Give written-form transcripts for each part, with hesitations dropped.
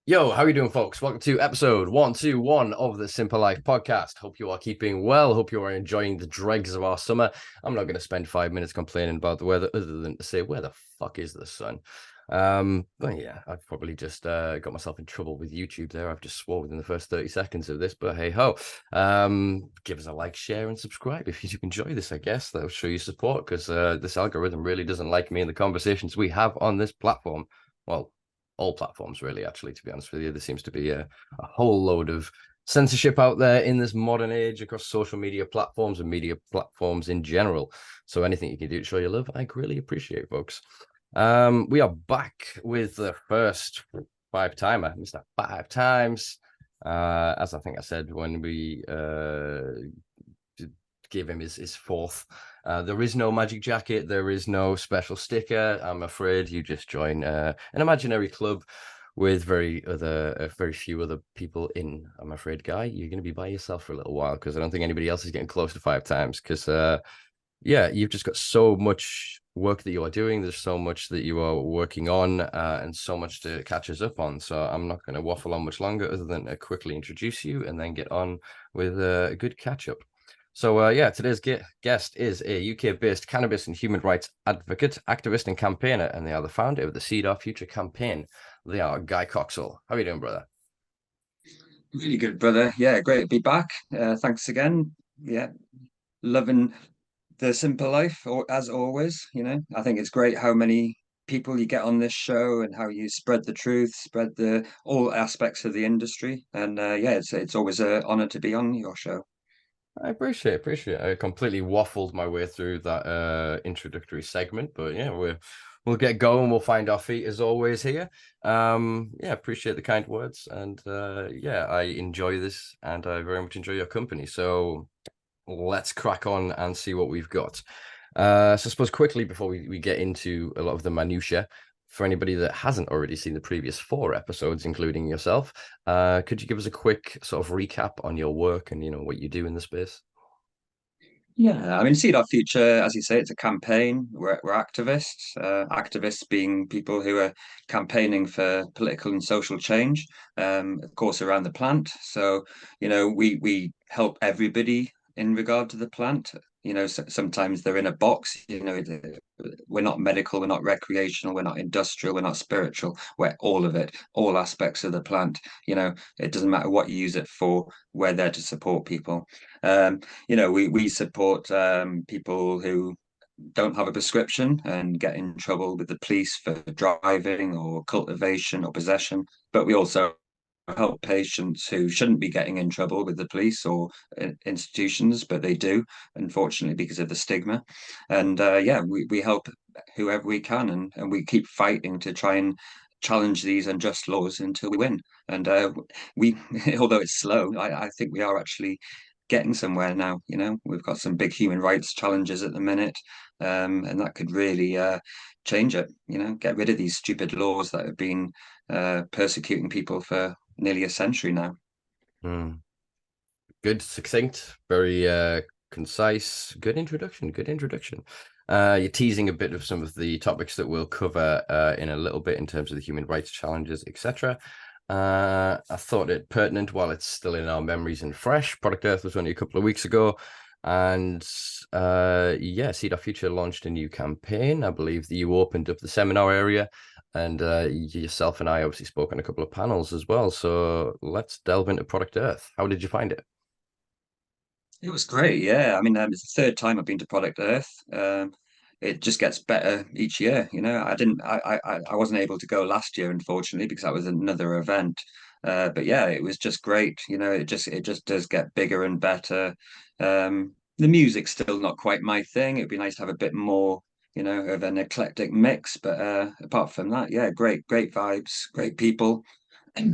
Yo, how are you doing, folks? Welcome to episode 121 of the Simpa Life Podcast. Hope you are keeping well. Hope you are enjoying the dregs of our summer. I'm not going to spend 5 minutes complaining about the weather other than to say, where the fuck is the sun? But yeah, I've probably just got myself in trouble with YouTube there. I've just swore within the first 30 seconds of this, but hey ho. Give us a like, share, and subscribe if you do enjoy this, I guess. That'll show you support because this algorithm really doesn't like me and the conversations we have on this platform. Well, all platforms, really, actually, to be honest with you. There seems to be a whole load of censorship out there in this modern age across social media platforms and media platforms in general. So anything you can do to show your love, I really appreciate, folks. We are back with the first five-timer, Mr. Five Times. As I think I said when we gave him his fourth. There is no magic jacket. There is no special sticker. I'm afraid you just join an imaginary club with very few other people in. I'm afraid, Guy, you're going to be by yourself for a little while because I don't think anybody else is getting close to five times because, yeah, you've just got so much work that you are doing. There's so much that you are working on and so much to catch us up on. So I'm not going to waffle on much longer other than to quickly introduce you and then get on with a good catch up. So, yeah, today's guest is a UK-based cannabis and human rights advocate, activist, and campaigner, and they are the founder of the Seed Our Future campaign. They are Guy Coxall. How are you doing, brother? Really good, brother. Yeah, great to be back. Thanks again. Yeah, loving the simple life, or as always. I think it's great how many people you get on this show and how you spread the truth, spread the all aspects of the industry. And yeah, it's always an honor to be on your show. I appreciate it. I completely waffled my way through that introductory segment, but yeah, we'll get going. We'll find our feet as always here. Yeah, appreciate the kind words, and yeah, I enjoy this, and I very much enjoy your company. So let's crack on and see what we've got. So I suppose quickly before we get into a lot of the minutiae, for anybody that hasn't already seen the previous four episodes, including yourself, could you give us a quick sort of recap on your work and what you do in the space? Yeah, I mean, Seed Our Future, as you say, it's a campaign. We're activists, activists being people who are campaigning for political and social change, of course, around the plant. So, we help everybody in regard to the plant. Sometimes they're in a box. We're not medical, we're not recreational, we're not industrial, we're not spiritual. We're all of it, all aspects of the plant. It doesn't matter what you use it for. We're there to support people. We support people who don't have a prescription and get in trouble with the police for driving or cultivation or possession. But we also help patients who shouldn't be getting in trouble with the police or institutions, but they do, unfortunately, because of the stigma. And yeah, we help whoever we can, and we keep fighting to try and challenge these unjust laws until we win. And we, although it's slow, I think we are actually getting somewhere now. We've got some big human rights challenges at the minute, and that could really change it. Get rid of these stupid laws that have been persecuting people for nearly a century now. Hmm. Good, succinct, very concise. Good introduction. Good introduction. You're teasing a bit of some of the topics that we'll cover in a little bit in terms of the human rights challenges, etc. I thought it pertinent while it's still in our memories and fresh. Product Earth was only a couple of weeks ago, and yeah, Seed Our Future launched a new campaign. I believe that you opened up the seminar area, and yourself and I obviously spoke on a couple of panels as well. So let's delve into Product Earth. How did you find it? It was great, yeah. I mean, it's the third time I've been to Product Earth. It just gets better each year. I wasn't able to go last year, unfortunately, because that was another event. But yeah, it was just great. It just does get bigger and better. The music's still not quite my thing. It'd be nice to have a bit more, of an eclectic mix. But apart from that, yeah, great vibes, great people,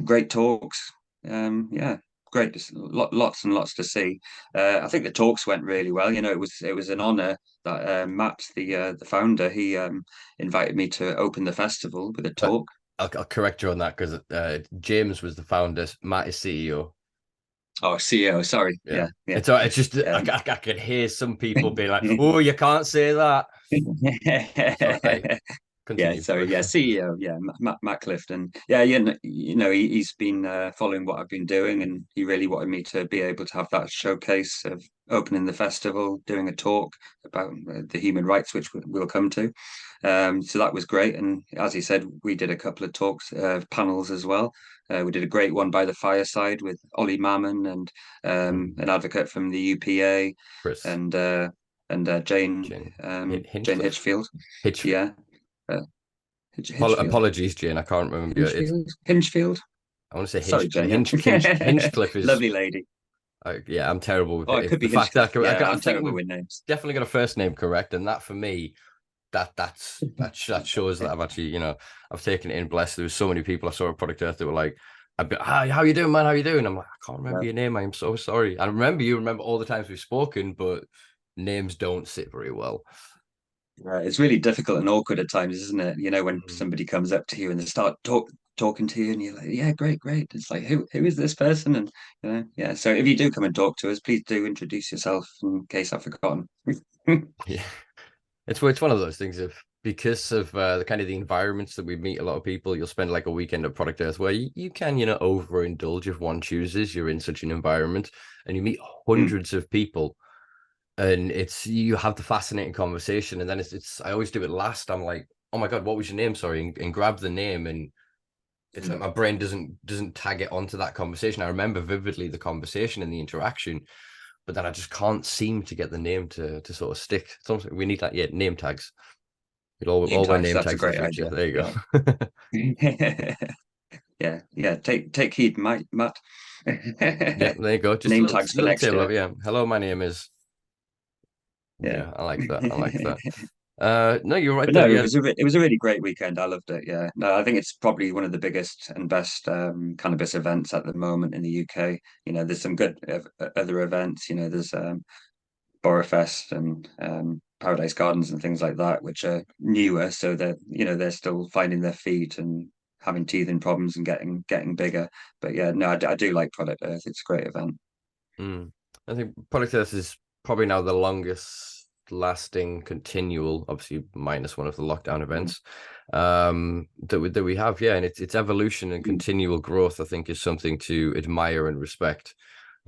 great talks. Yeah, great. Lots and lots to see. I think the talks went really well. It was an honor that Matt, the founder, he invited me to open the festival with a But talk. I'll correct you on that because James was the founder, Matt is CEO. Oh, CEO, sorry. Yeah, Yeah, yeah. it's all right. It's just Um, I can hear some people being like, "Oh, you can't say that." It's all right. Yeah, Continue. so Sorry. yeah, CEO, yeah, Matt Clifton. Yeah, yeah, he's been following what I've been doing, and he really wanted me to be able to have that showcase of opening the festival, doing a talk about the human rights, which we'll come to. So that was great, and as he said, we did a couple of talks, panels as well. We did a great one by the fireside with Ollie Mammon and an advocate from the UPA, Chris. and Jane Jane. Jane Hinchcliffe. Hitchfield. Hitch. Yeah. Uh, Hitchfield, Apologies, Jane. I can't remember it. Hinchfield. I want to say Sorry, Jane. Hinchcliffe is. Lovely lady. Yeah, I'm terrible with Oh, it it. could The be fact that Hinchcliffe. Yeah, I I'm think terrible we've with names. definitely got a first name correct, and that for me, that shows that I've actually, I've taken it in blessed. There was so many people I saw at Product Earth that were like, "Hi, how you doing, man? How you doing?" I'm like, I can't remember Yeah. your name. I am so sorry. I remember you. Remember all the times we've spoken, but names don't sit very well. It's really difficult and awkward at times, isn't it? When Mm. somebody comes up to you and they start talking to you, and you're like, "Yeah, great, great." It's like, who is this person? And yeah. So if you do come and talk to us, please do introduce yourself in case I've forgotten. Yeah, it's one of those things of because of the kind of the environments that we meet a lot of people. You'll spend like a weekend at Product Earth where you can overindulge if one chooses. You're in such an environment and you meet Mm. hundreds of people, and you have the fascinating conversation, and then it's I always do it last. I'm like, oh my god, what was your name? Sorry, and grab the name, and it's like my brain doesn't tag it onto that conversation. I remember vividly the conversation and the interaction, but then I just can't seem to get the name to sort of stick. It's almost like we need name tags. We'll Name all wear tags. name That's a tags in the great future. idea. There you Yeah. go. Yeah, yeah. Take heed, Matt. Yeah, there you go. Just a Name little tags for little next table of year. yeah. Hello, my name is. Yeah. Yeah, I like that. I like that. No, you're right But though. no, Yeah. it was a really great weekend. I loved it. Yeah, no, I think it's probably one of the biggest and best cannabis events at the moment in the UK. There's some good other events. There's Borofest and Paradise Gardens and things like that, which are newer, so they're still finding their feet and having teething problems and getting bigger. But yeah, no, I do like Product Earth. It's a great event. Mm. I think Product Earth is probably now the longest lasting continual, obviously minus one of the lockdown Mm. events that we have. Yeah, and its evolution and Mm. continual growth, I think, is something to admire and respect.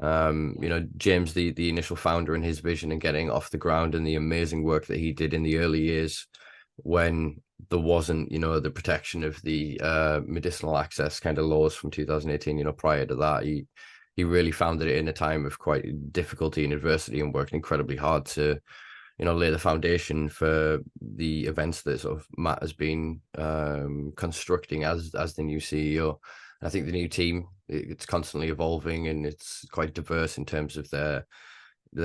James, the initial founder, and his vision and getting off the ground, and the amazing work that he did in the early years when there wasn't, the protection of the medicinal access kind of laws from 2018. Prior to that, he really founded it in a time of quite difficulty and adversity, and worked incredibly hard to lay the foundation for the events that sort of Matt has been constructing as the new CEO. I think the new team, it's constantly evolving, and it's quite diverse in terms of their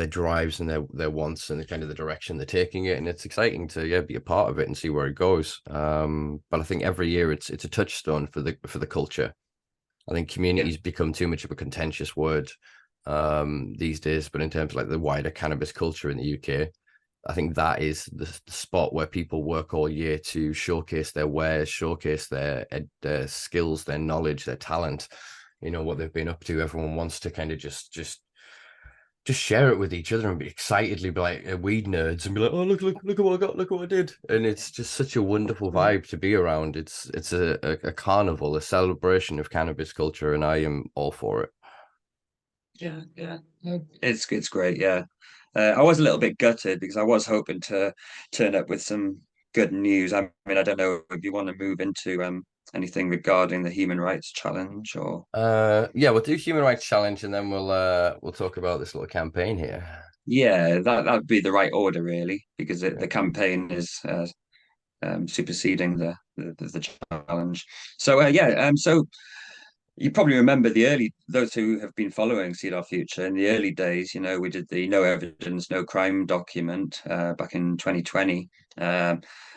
drives and their wants, and the kind of the direction they're taking it. And it's exciting to be a part of it and see where it goes. But I think every year it's a touchstone for the culture. I think Yeah, communities become too much of a contentious word these days, but in terms of like the wider cannabis culture in the UK, I think that is the spot where people work all year to showcase their wares, showcase their skills, their knowledge, their talent. What they've been up to. Everyone wants to kind of just share it with each other and be excitedly be like weed nerds and be like, oh look at what I got, look what I did, and it's just such a wonderful vibe to be around. It's a carnival, a celebration of cannabis culture, and I am all for it. yeah, yeah. It's great. Yeah, I was a little bit gutted because I was hoping to turn up with some good news. I mean, I don't know if you want to move into anything regarding the human rights challenge or. Yeah, we'll do human rights challenge, and then we'll talk about this little campaign here. Yeah, that would be the right order, really, because Yeah. the campaign is superseding the challenge. So so you probably remember those who have been following Seed Our Future in the early days. We did the No Evidence, No Crime document back in 2020.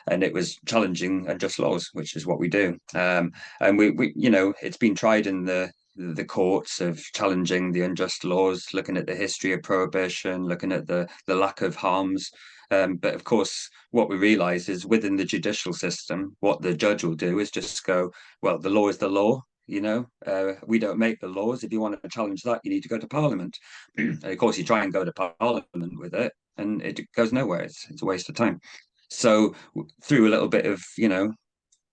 And it was challenging unjust laws, which is what we do. And it's been tried in the courts of challenging the unjust laws, looking at the history of prohibition, looking at the lack of harms. But of course, what we realize is within the judicial system, what the judge will do is just go, well, the law is the law. We don't make the laws. If you want to challenge that, you need to go to Parliament. And of course, you try and go to Parliament with it, and it goes nowhere. It's a waste of time. So through a little bit of,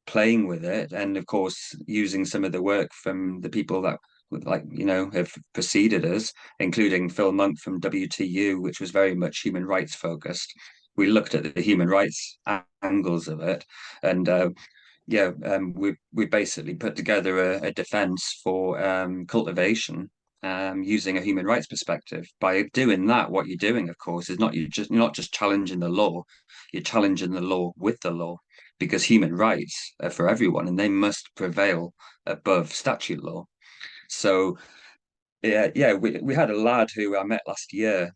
playing with it, and of course using some of the work from the people that have preceded us, including Phil Monk from WTU, which was very much human rights focused. We looked at the human rights angles of it, and we basically put together a defense for cultivation, using a human rights perspective. By doing that, what you're doing, of course, is you're not just challenging the law, you're challenging the law with the law, because human rights are for everyone and they must prevail above statute law. So we had a lad who I met last year,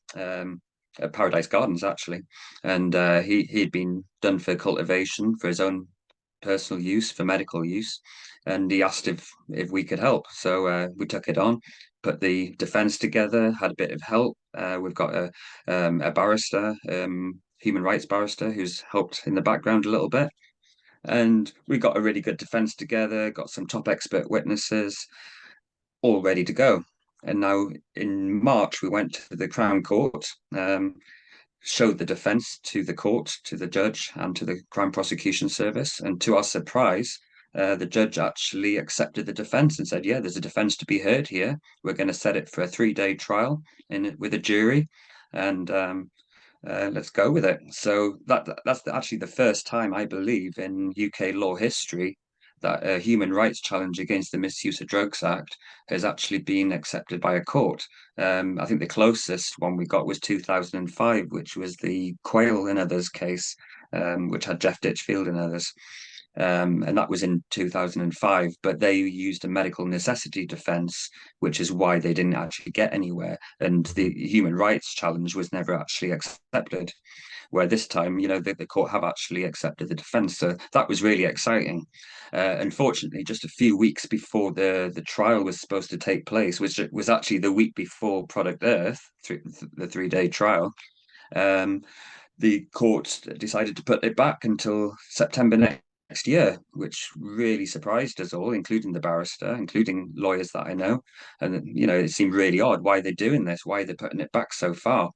at Paradise Gardens actually, and he'd been done for cultivation for his own personal use, for medical use, and he asked if we could help. So we took it on, put the defence together, had a bit of help. We've got a barrister, human rights barrister, who's helped in the background a little bit, and we got a really good defence together. Got some top expert witnesses, all ready to go. And now in March we went to the Crown Court. Showed the defence to the court, to the judge, and to the Crown Prosecution Service. And to our surprise, the judge actually accepted the defence and said, "Yeah, there's a defence to be heard here. We're going to set it for a 3-day trial with a jury, and let's go with it." So that's actually the first time, I believe, in UK law history that a human rights challenge against the Misuse of Drugs Act has actually been accepted by a court. I think the closest one we got was 2005, which was the Quayle and others case, which had Jeff Ditchfield and others. And that was in 2005, but they used a medical necessity defense, which is why they didn't actually get anywhere. And the human rights challenge was never actually accepted. Where this time, the court have actually accepted the defense. So that was really exciting. Unfortunately, just a few weeks before the trial was supposed to take place, which was actually the week before Product Earth, the 3-day trial, the court decided to put it back until September next year, which really surprised us all, including the barrister, including lawyers that I know. And, it seemed really odd why they're doing this, why they're putting it back so far.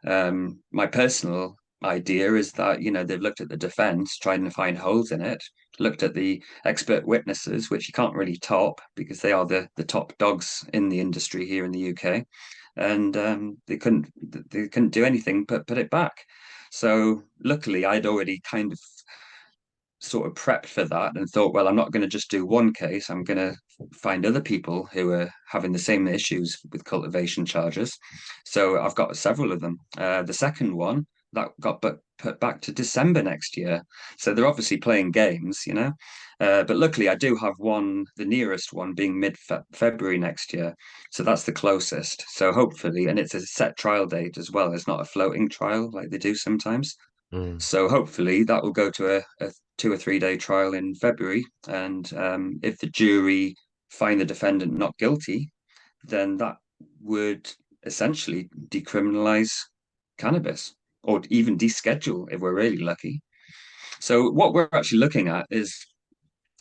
My personal idea is that, they've looked at the defense, trying to find holes in it, looked at the expert witnesses, which you can't really top because they are the top dogs in the industry here in the UK. And they couldn't do anything but put it back. So luckily, I'd already kind of sort of prepped for that and thought, well, I'm not going to just do one case. I'm going to find other people who are having the same issues with cultivation charges. So I've got several of them. The second one that got put back to December next year. So they're obviously playing games, But luckily, I do have one, the nearest one being mid-February next year. So that's the closest. So hopefully, and it's a set trial date as well. It's not a floating trial like they do sometimes. Mm. So hopefully that will go to a 2 or 3-day trial in February. And if the jury find the defendant not guilty, then that would essentially decriminalize cannabis, or even deschedule if we're really lucky. So what we're actually looking at is,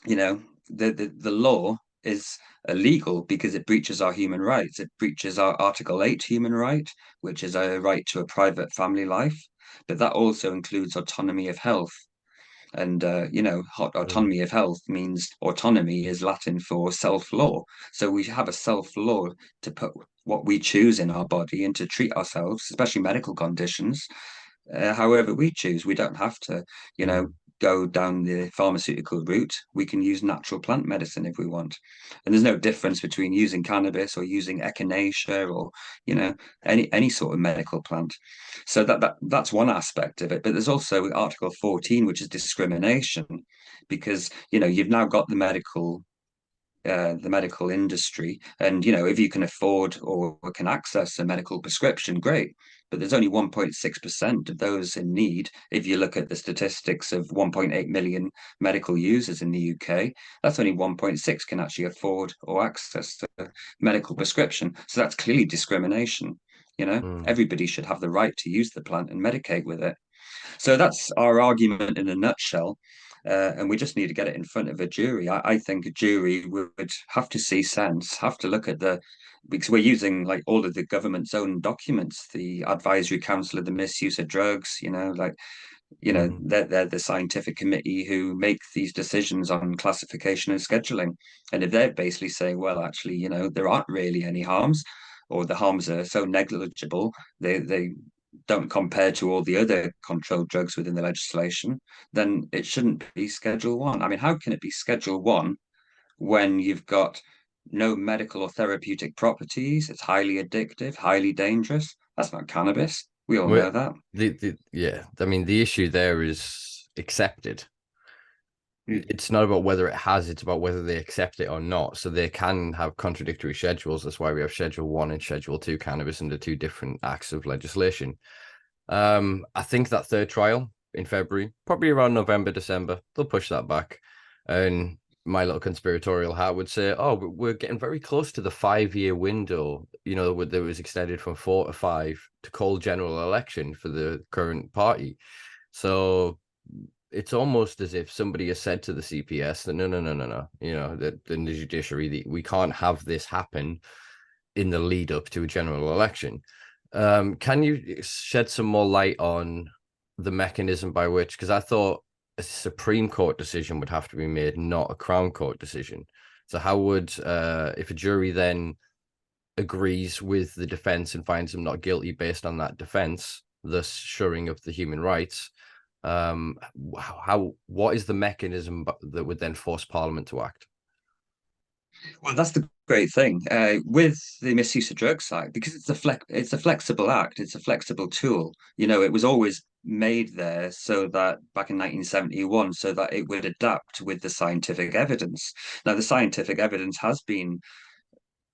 the law is illegal because it breaches our human rights. It breaches our Article 8 human right, which is a right to a private family life. But that also includes autonomy of health. And, Mm. autonomy of health means autonomy is Latin for self-law. So we have a self-law to put what we choose in our body and to treat ourselves, especially medical conditions, however we choose. We don't have to, Mm. go down the pharmaceutical route. We can use natural plant medicine if we want. And there's no difference between using cannabis or using echinacea or, any sort of medical plant. So that's one aspect of it. But there's also Article 14, which is discrimination, because, you've now got the medical industry. And, if you can afford or can access a medical prescription, great. But there's only 1.6% of those in need. If you look at the statistics of 1.8 million medical users in the UK, that's only 1.6 can actually afford or access the medical prescription. So that's clearly discrimination. Mm. Everybody should have the right to use the plant and medicate with it. So that's our argument in a nutshell. And we just need to get it in front of a jury. I think a jury would have to see sense, have to look at because we're using like all of the government's own documents, the Advisory Council of the Misuse of Drugs, like You know, they're the scientific committee who make these decisions on classification and scheduling. And if they're basically saying, well, actually, you know, there aren't really any harms, or the harms are so negligible, they don't compare to all the other controlled drugs within the legislation, then it shouldn't be Schedule 1. I mean, how can it be Schedule 1 when you've got no medical or therapeutic properties? It's highly addictive, highly dangerous. That's not cannabis. We all Well, know that. yeah, I mean, the issue there is accepted. Mm. It's not about whether it has, it's about whether they accept it or not. So they can have contradictory schedules. That's why we have Schedule 1 and Schedule 2 cannabis under two different acts of legislation. I think that third trial in February, probably around November, December, they'll push that back. And my little conspiratorial hat would say, oh, we're getting very close to the 5-year window, you know, that was extended from 4 to 5 to call general election for the current party. So it's almost as if somebody has said to the CPS that no, you know, that in the judiciary, we can't have this happen in the lead up to a general election. Can you shed some more light on the mechanism by which, because I thought a Supreme Court decision would have to be made, not a Crown Court decision. So how would, if a jury then agrees with the defense and finds them not guilty based on that defense, thus shoring of the human rights, what is the mechanism that would then force Parliament to act? Well, that's the great thing with the Misuse of Drugs Act, because it's a flexible act, it's a flexible tool. You know, it was always made there so that back in 1971, so that it would adapt with the scientific evidence. Now, the scientific evidence has been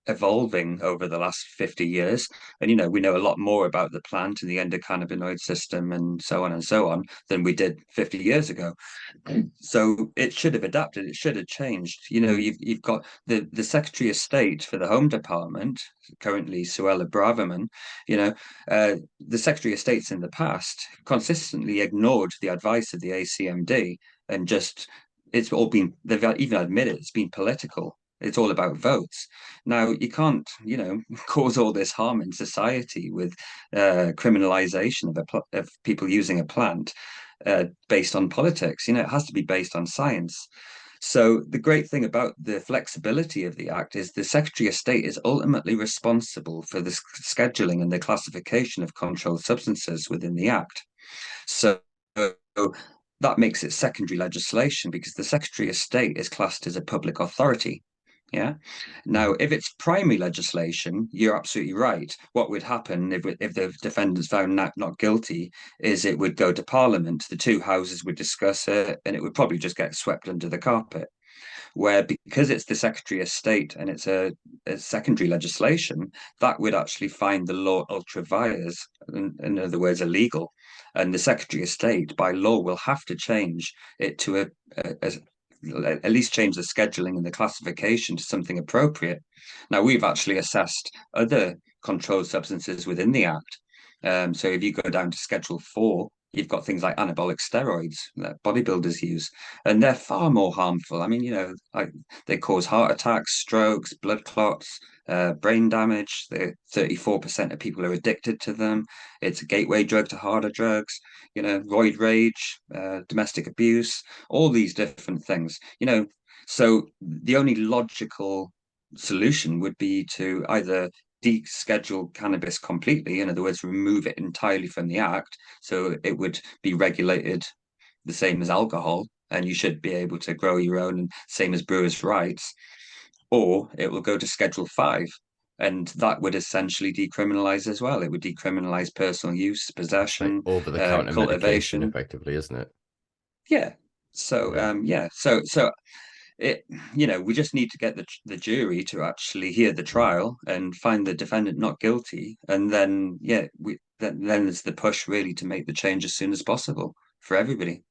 evolving over the last 50 years. And, you know, we know a lot more about the plant and the endocannabinoid system and so on than we did 50 years ago. So it should have adapted, it should have changed. You know, you've got the Secretary of State for the Home Department, currently Suella Braverman, you know, the Secretary of State's in the past consistently ignored the advice of the ACMD and just it's all been, they've even admitted it's been political. It's all about votes. Now, you can't, you know, cause all this harm in society with criminalization of people using a plant based on politics. You know, it has to be based on science. So the great thing about the flexibility of the Act is the Secretary of State is ultimately responsible for the scheduling and the classification of controlled substances within the Act. So that makes it secondary legislation because the Secretary of State is classed as a public authority. Yeah. Now, if it's primary legislation, you're absolutely right. What would happen if the defendants found not guilty is it would go to Parliament, the two houses would discuss it, and it would probably just get swept under the carpet. Where because it's the Secretary of State and it's a secondary legislation, that would actually find the law ultra vires, in other words, illegal. And the Secretary of State, by law, will have to change it to at least change the scheduling and the classification to something appropriate. Now, we've actually assessed other controlled substances within the Act. So if you go down to Schedule 4, you've got things like anabolic steroids that bodybuilders use, and they're far more harmful. I mean, you know, they cause heart attacks, strokes, blood clots, brain damage. 34% of people are addicted to them. It's a gateway drug to harder drugs, you know, roid rage, domestic abuse, all these different things, you know. So the only logical solution would be to either deschedule cannabis completely, in other words, remove it entirely from the Act, so it would be regulated the same as alcohol, and you should be able to grow your own, and same as brewers' rights, or it will go to Schedule 5. And that would essentially decriminalize as well. It would decriminalize personal use, It's like possession, over-the-counter medication, cultivation. effectively, isn't it? Yeah. So Yeah. so it, you know, we just need to get the jury to actually hear the trial and find the defendant not guilty, and then then there's the push really to make the change as soon as possible for everybody.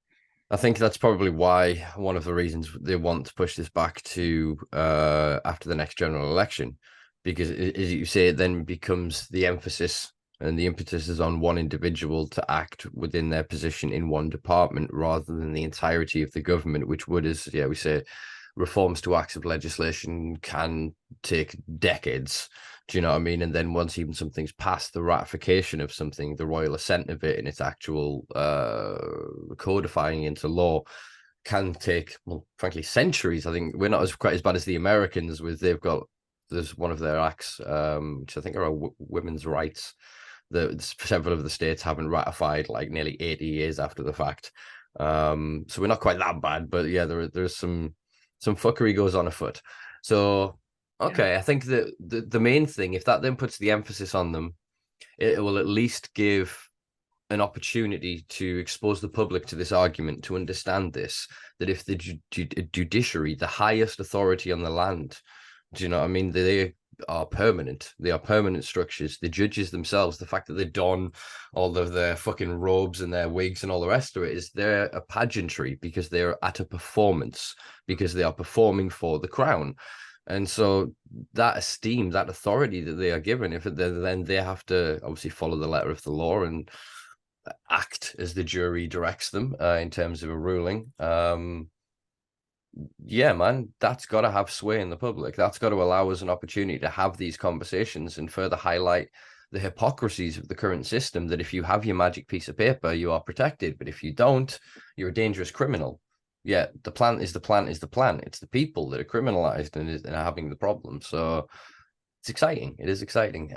I think that's probably why one of the reasons they want to push this back to after the next general election, because as you say, it then becomes the emphasis and the impetus is on one individual to act within their position in one department rather than the entirety of the government, which would, as we say, reforms to acts of legislation can take decades. Do you know what I mean? And then once even something's passed, the ratification of something, the royal assent of it, and its actual codifying into law can take, well, frankly, centuries. I think we're not quite as bad as the Americans with there's one of their acts, which I think are women's rights, that several of the states haven't ratified like nearly 80 years after the fact. So we're not quite that bad, but yeah, there's some fuckery goes on afoot. So okay, I think that the main thing, if that then puts the emphasis on them, it will at least give an opportunity to expose the public to this argument, to understand this, that if the judiciary, the highest authority on the land, do you know what I mean? They are permanent. They are permanent structures. The judges themselves, the fact that they don all of their fucking robes and their wigs and all the rest of it, is they're a pageantry because they're at a performance, because they are performing for the crown. And so that esteem, that authority that they are given, if then they have to obviously follow the letter of the law and act as the jury directs them in terms of a ruling. Yeah, man, that's got to have sway in the public. That's got to allow us an opportunity to have these conversations and further highlight the hypocrisies of the current system, that if you have your magic piece of paper, you are protected. But if you don't, you're a dangerous criminal. Yeah, the plant is the plant is the plant. It's the people that are criminalized and are having the problem. So it's exciting. It is exciting.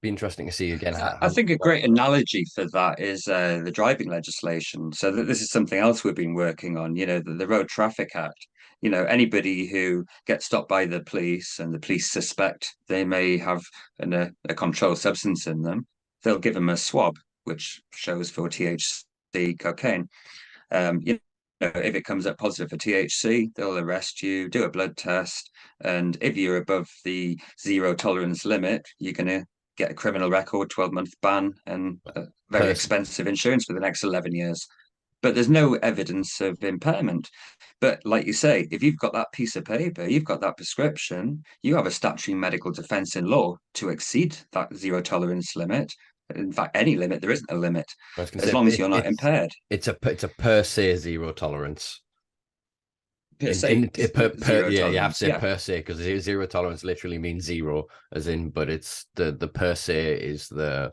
Be interesting to see again. I think a great analogy for that is the driving legislation. So that this is something else we've been working on. The Road Traffic Act. Anybody who gets stopped by the police and the police suspect they may have a controlled substance in them, they'll give them a swab, which shows for THC, cocaine. If it comes up positive for THC, they'll arrest you, do a blood test, and if you're above the zero tolerance limit, you're going to get a criminal record, 12-month ban, and very expensive insurance for the next 11 years. But there's no evidence of impairment. But like you say, if you've got that piece of paper, you've got that prescription, you have a statutory medical defense in law to exceed that zero tolerance limit. In fact, any limit, there isn't a limit, as long as you're not impaired. It's a per se zero tolerance. Per se, you have to say per se, because zero tolerance literally means zero, as in, but it's the per se is the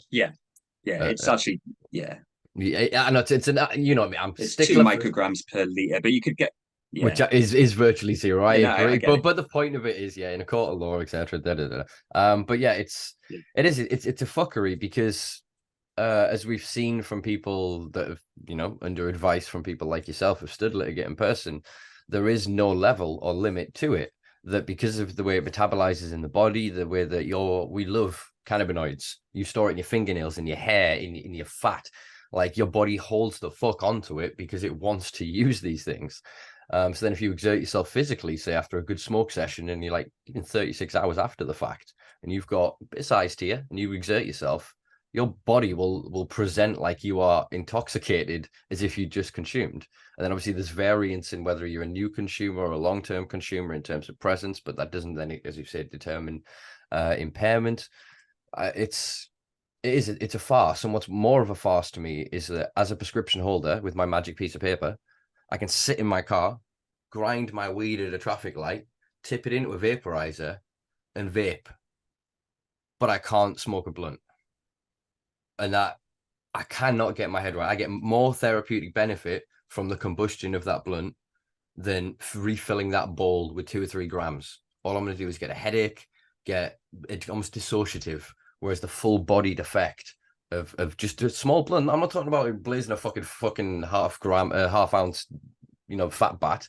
it's actually I know it's an you know what I mean. It's 2 micrograms per liter, but you could get which is virtually zero. I agree, but the point of it is in a court of law, etc. But yeah, it's a fuckery because as we've seen from people that have under advice from people like yourself have stood litigate in person, there is no level or limit to it. That because of the way it metabolizes in the body, the way that we love cannabinoids, you store it in your fingernails, in your hair, in your fat. Like your body holds the fuck onto it because it wants to use these things. So then if you exert yourself physically, say after a good smoke session, and you're like even 36 hours after the fact, and you've got a bit of size to you, and you exert yourself, your body will present like you are intoxicated as if you just consumed. And then obviously there's variance in whether you're a new consumer or a long-term consumer in terms of presence, but that doesn't then, as you said, determine impairment. It's a farce. And what's more of a farce to me is that as a prescription holder with my magic piece of paper, I can sit in my car, grind my weed at a traffic light, tip it into a vaporizer and vape, but I can't smoke a blunt. And that I cannot get my head right. I get more therapeutic benefit from the combustion of that blunt than refilling that bowl with 2 or 3 grams. All I'm going to do is get a headache, get it almost dissociative, whereas the full-bodied effect of just a small blunt. I'm not talking about blazing a fucking half ounce, fat bat.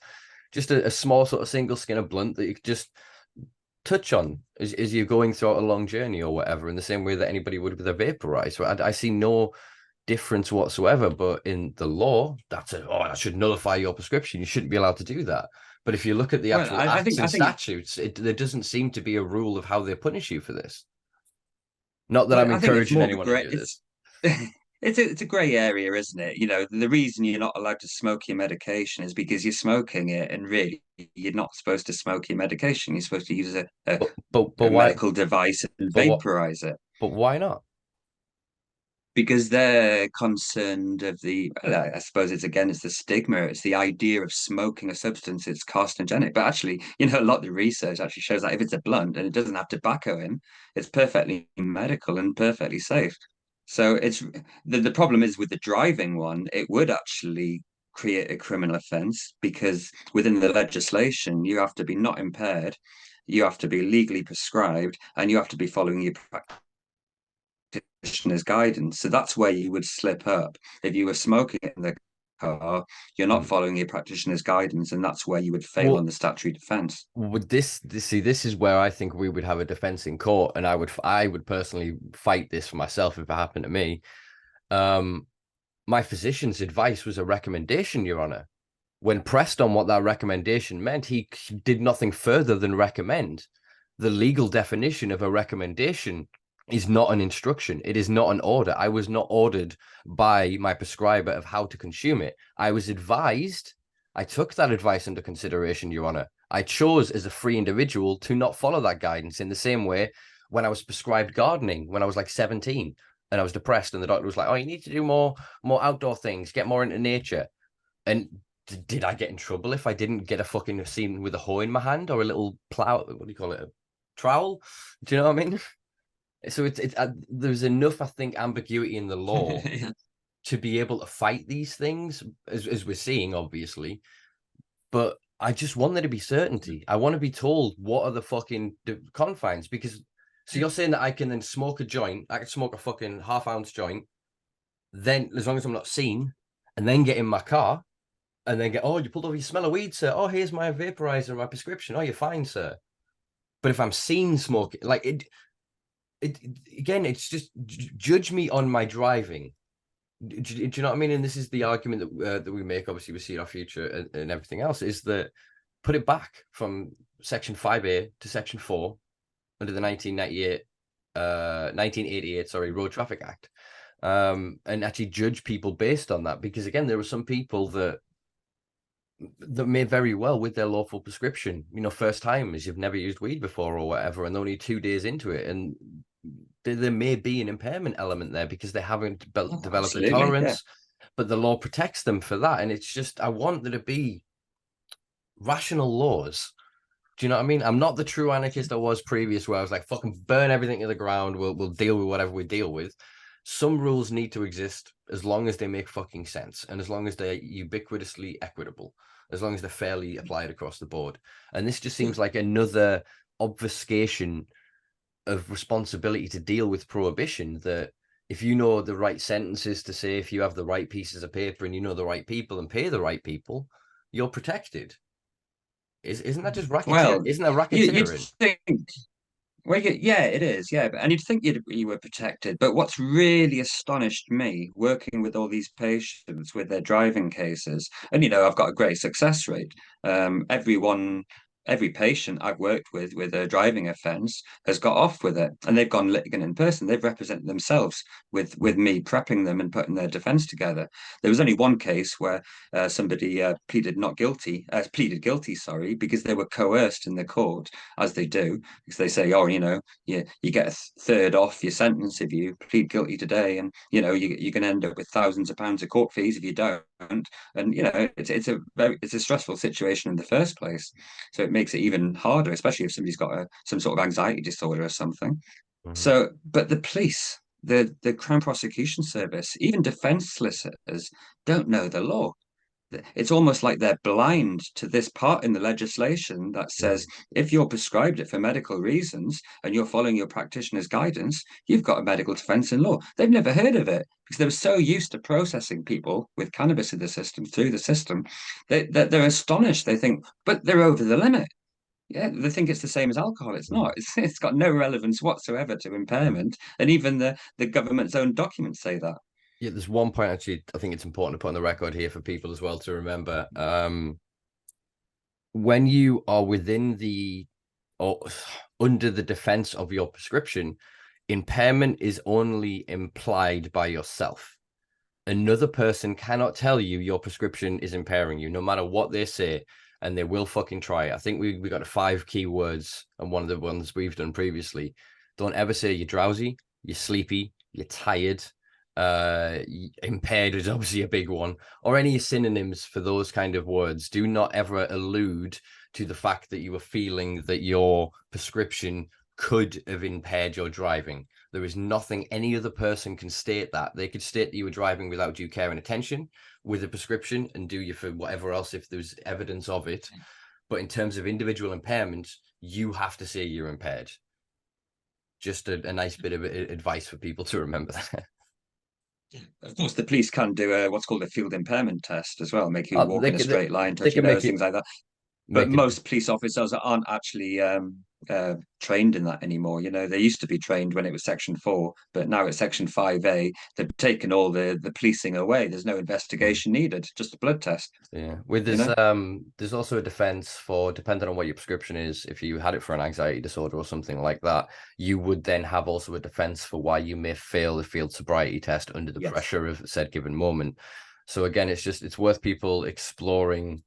Just a small sort of single skin of blunt that you could just touch on as you're going throughout a long journey or whatever, in the same way that anybody would with a vaporizer. I see no difference whatsoever. But in the law, that should nullify your prescription. You shouldn't be allowed to do that. But if you look at the actual acts and statutes, there doesn't seem to be a rule of how they punish you for this. Not that I'm encouraging anyone to do this. It's a grey area, isn't it? The reason you're not allowed to smoke your medication is because you're smoking it, and really, you're not supposed to smoke your medication. You're supposed to use a, a, a, a But why, medical device and vaporize it. but why not? because they're concerned of I suppose it's the stigma, it's the idea of smoking a substance, it's carcinogenic. But actually, a lot of the research actually shows that if it's a blunt and it doesn't have tobacco in, it's perfectly medical and perfectly safe. So the problem is with the driving one, it would actually create a criminal offence because within the legislation, you have to be not impaired, you have to be legally prescribed, and you have to be following your practitioner's guidance. So that's where you would slip up. If you were smoking in the car, you're not Mm. following your practitioner's guidance, and that's where you would fail on Well, the statutory defence. would this is where I think we would have a defense in court, and I would personally fight this for myself if it happened to me. Um, my physician's advice was a recommendation, Your Honor. When pressed on what that recommendation meant, he did nothing further than recommend. The legal definition of a recommendation is not an instruction. It is not an order. I was not ordered by my prescriber of how to consume it. I was advised. I took that advice into consideration, Your Honor. I chose as a free individual to not follow that guidance in the same way when I was prescribed gardening when I was like 17 and I was depressed and the doctor was like, oh, you need to do more outdoor things, get more into nature. And did I get in trouble if I didn't get a fucking scene with a hoe in my hand or a little plow? What do you call it? A trowel? Do you know what I mean? So there's enough, I think, ambiguity in the law Yeah. to be able to fight these things, as we're seeing, obviously. But I just want there to be certainty. I want to be told what are the fucking confines, because so you're saying that I can then smoke a joint, I can smoke a fucking half-ounce joint, then as long as I'm not seen, and then get in my car and then get, oh, you pulled over, you smell of weed, sir. Oh, here's my vaporizer and my prescription. Oh, you're fine, sir. But if I'm seen smoking, like it again, it's just judge me on my driving. Do you know what I mean? And this is the argument that we make. Obviously, we see our future and everything else is that put it back from Section 5A to Section 4 under the 1988, sorry, Road Traffic Act, and actually judge people based on that. Because again, there are some people that may very well, with their lawful prescription, first timers, you've never used weed before or whatever, and only 2 days into it, and there may be an impairment element there because they haven't developed a Absolutely, yeah. tolerance, but the law protects them for that. And it's just, I want there to be rational laws. Do you know what I mean? I'm not the true anarchist I was previous, where I was like, fucking burn everything to the ground. We'll deal with whatever we deal with. Some rules need to exist as long as they make fucking sense and as long as they're ubiquitously equitable, as long as they're fairly applied across the board. And this just seems like another obfuscation of responsibility to deal with prohibition, that if you know the right sentences to say, if you have the right pieces of paper and you know the right people and pay the right people, you're protected. Isn't that just racketeer? Well, Isn't that you'd racketeering? think. Well, yeah, it is. Yeah, and you'd think you were protected. But what's really astonished me, working with all these patients with their driving cases, and I've got a great success rate. Every patient I've worked with a driving offence has got off with it, and they've gone litigant in person. They've represented themselves with me prepping them and putting their defence together. There was only one case where somebody pleaded guilty, sorry, because they were coerced in the court, as they do, because they say, oh, you get a third off your sentence if you plead guilty today, and you're going to end up with thousands of pounds of court fees if you don't. And it's a stressful situation in the first place, so it makes it even harder, especially if somebody's got some sort of anxiety disorder or something. Mhm. So, but the police, the Crown Prosecution Service, even defence solicitors don't know the law. It's almost like they're blind to this part in the legislation that says if you're prescribed it for medical reasons and you're following your practitioner's guidance, you've got a medical defense in law. They've never heard of it because they were so used to processing people with cannabis in the system through the system. They're astonished. They think, but they're over the limit. Yeah, they think it's the same as alcohol. It's not. It's got no relevance whatsoever to impairment, and even the government's own documents say that. Yeah, there's one point actually I think it's important to put on the record here for people as well to remember. When you are within the or under the defense of your prescription, impairment is only implied by yourself. Another person cannot tell you your prescription is impairing you, no matter what they say, and they will fucking try. I think we got 5 key words, and one of the ones we've done previously. Don't ever say you're drowsy, you're sleepy, you're tired, Impaired is obviously a big one, or any synonyms for those kind of words. Do not ever allude to the fact that you were feeling that your prescription could have impaired your driving. There is nothing any other person can state that. They could state that you were driving without due care and attention with a prescription and do you for whatever else if there's evidence of it. But in terms of individual impairments, you have to say you're impaired. Just a nice bit of advice for people to remember that. Of course, the police can do what's called a field impairment test as well, make you walk They in a can, straight line, they touch your can make nose, it things like that. But make it most police officers aren't actually trained in that anymore. You know, they used to be trained when it was Section 4, but now it's Section 5A. They've taken all the policing away. There's no investigation needed, just a blood test. Yeah. With You this, know? there's also a defense for, depending on what your prescription is, if you had it for an anxiety disorder or something like that, you would then have also a defense for why you may fail the field sobriety test under the Yes. pressure of said given moment. So again, it's worth people exploring.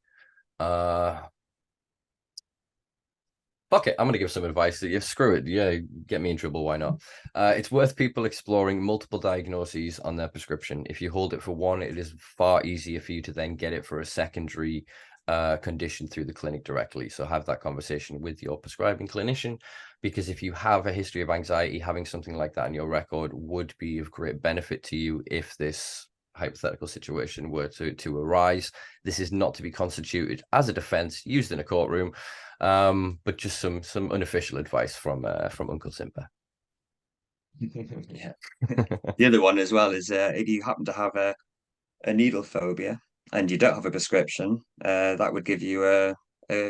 Fuck it, I'm gonna give some advice. Yeah, screw it. Yeah, get me in trouble. Why not? It's worth people exploring multiple diagnoses on their prescription. If you hold it for one, it is far easier for you to then get it for a secondary condition through the clinic directly. So have that conversation with your prescribing clinician, because if you have a history of anxiety, having something like that in your record would be of great benefit to you if this hypothetical situation were to arise. This is not to be constituted as a defense used in a courtroom, but just some unofficial advice from Uncle Simpa. Yeah. The other one as well is if you happen to have a needle phobia and you don't have a prescription, that would give you a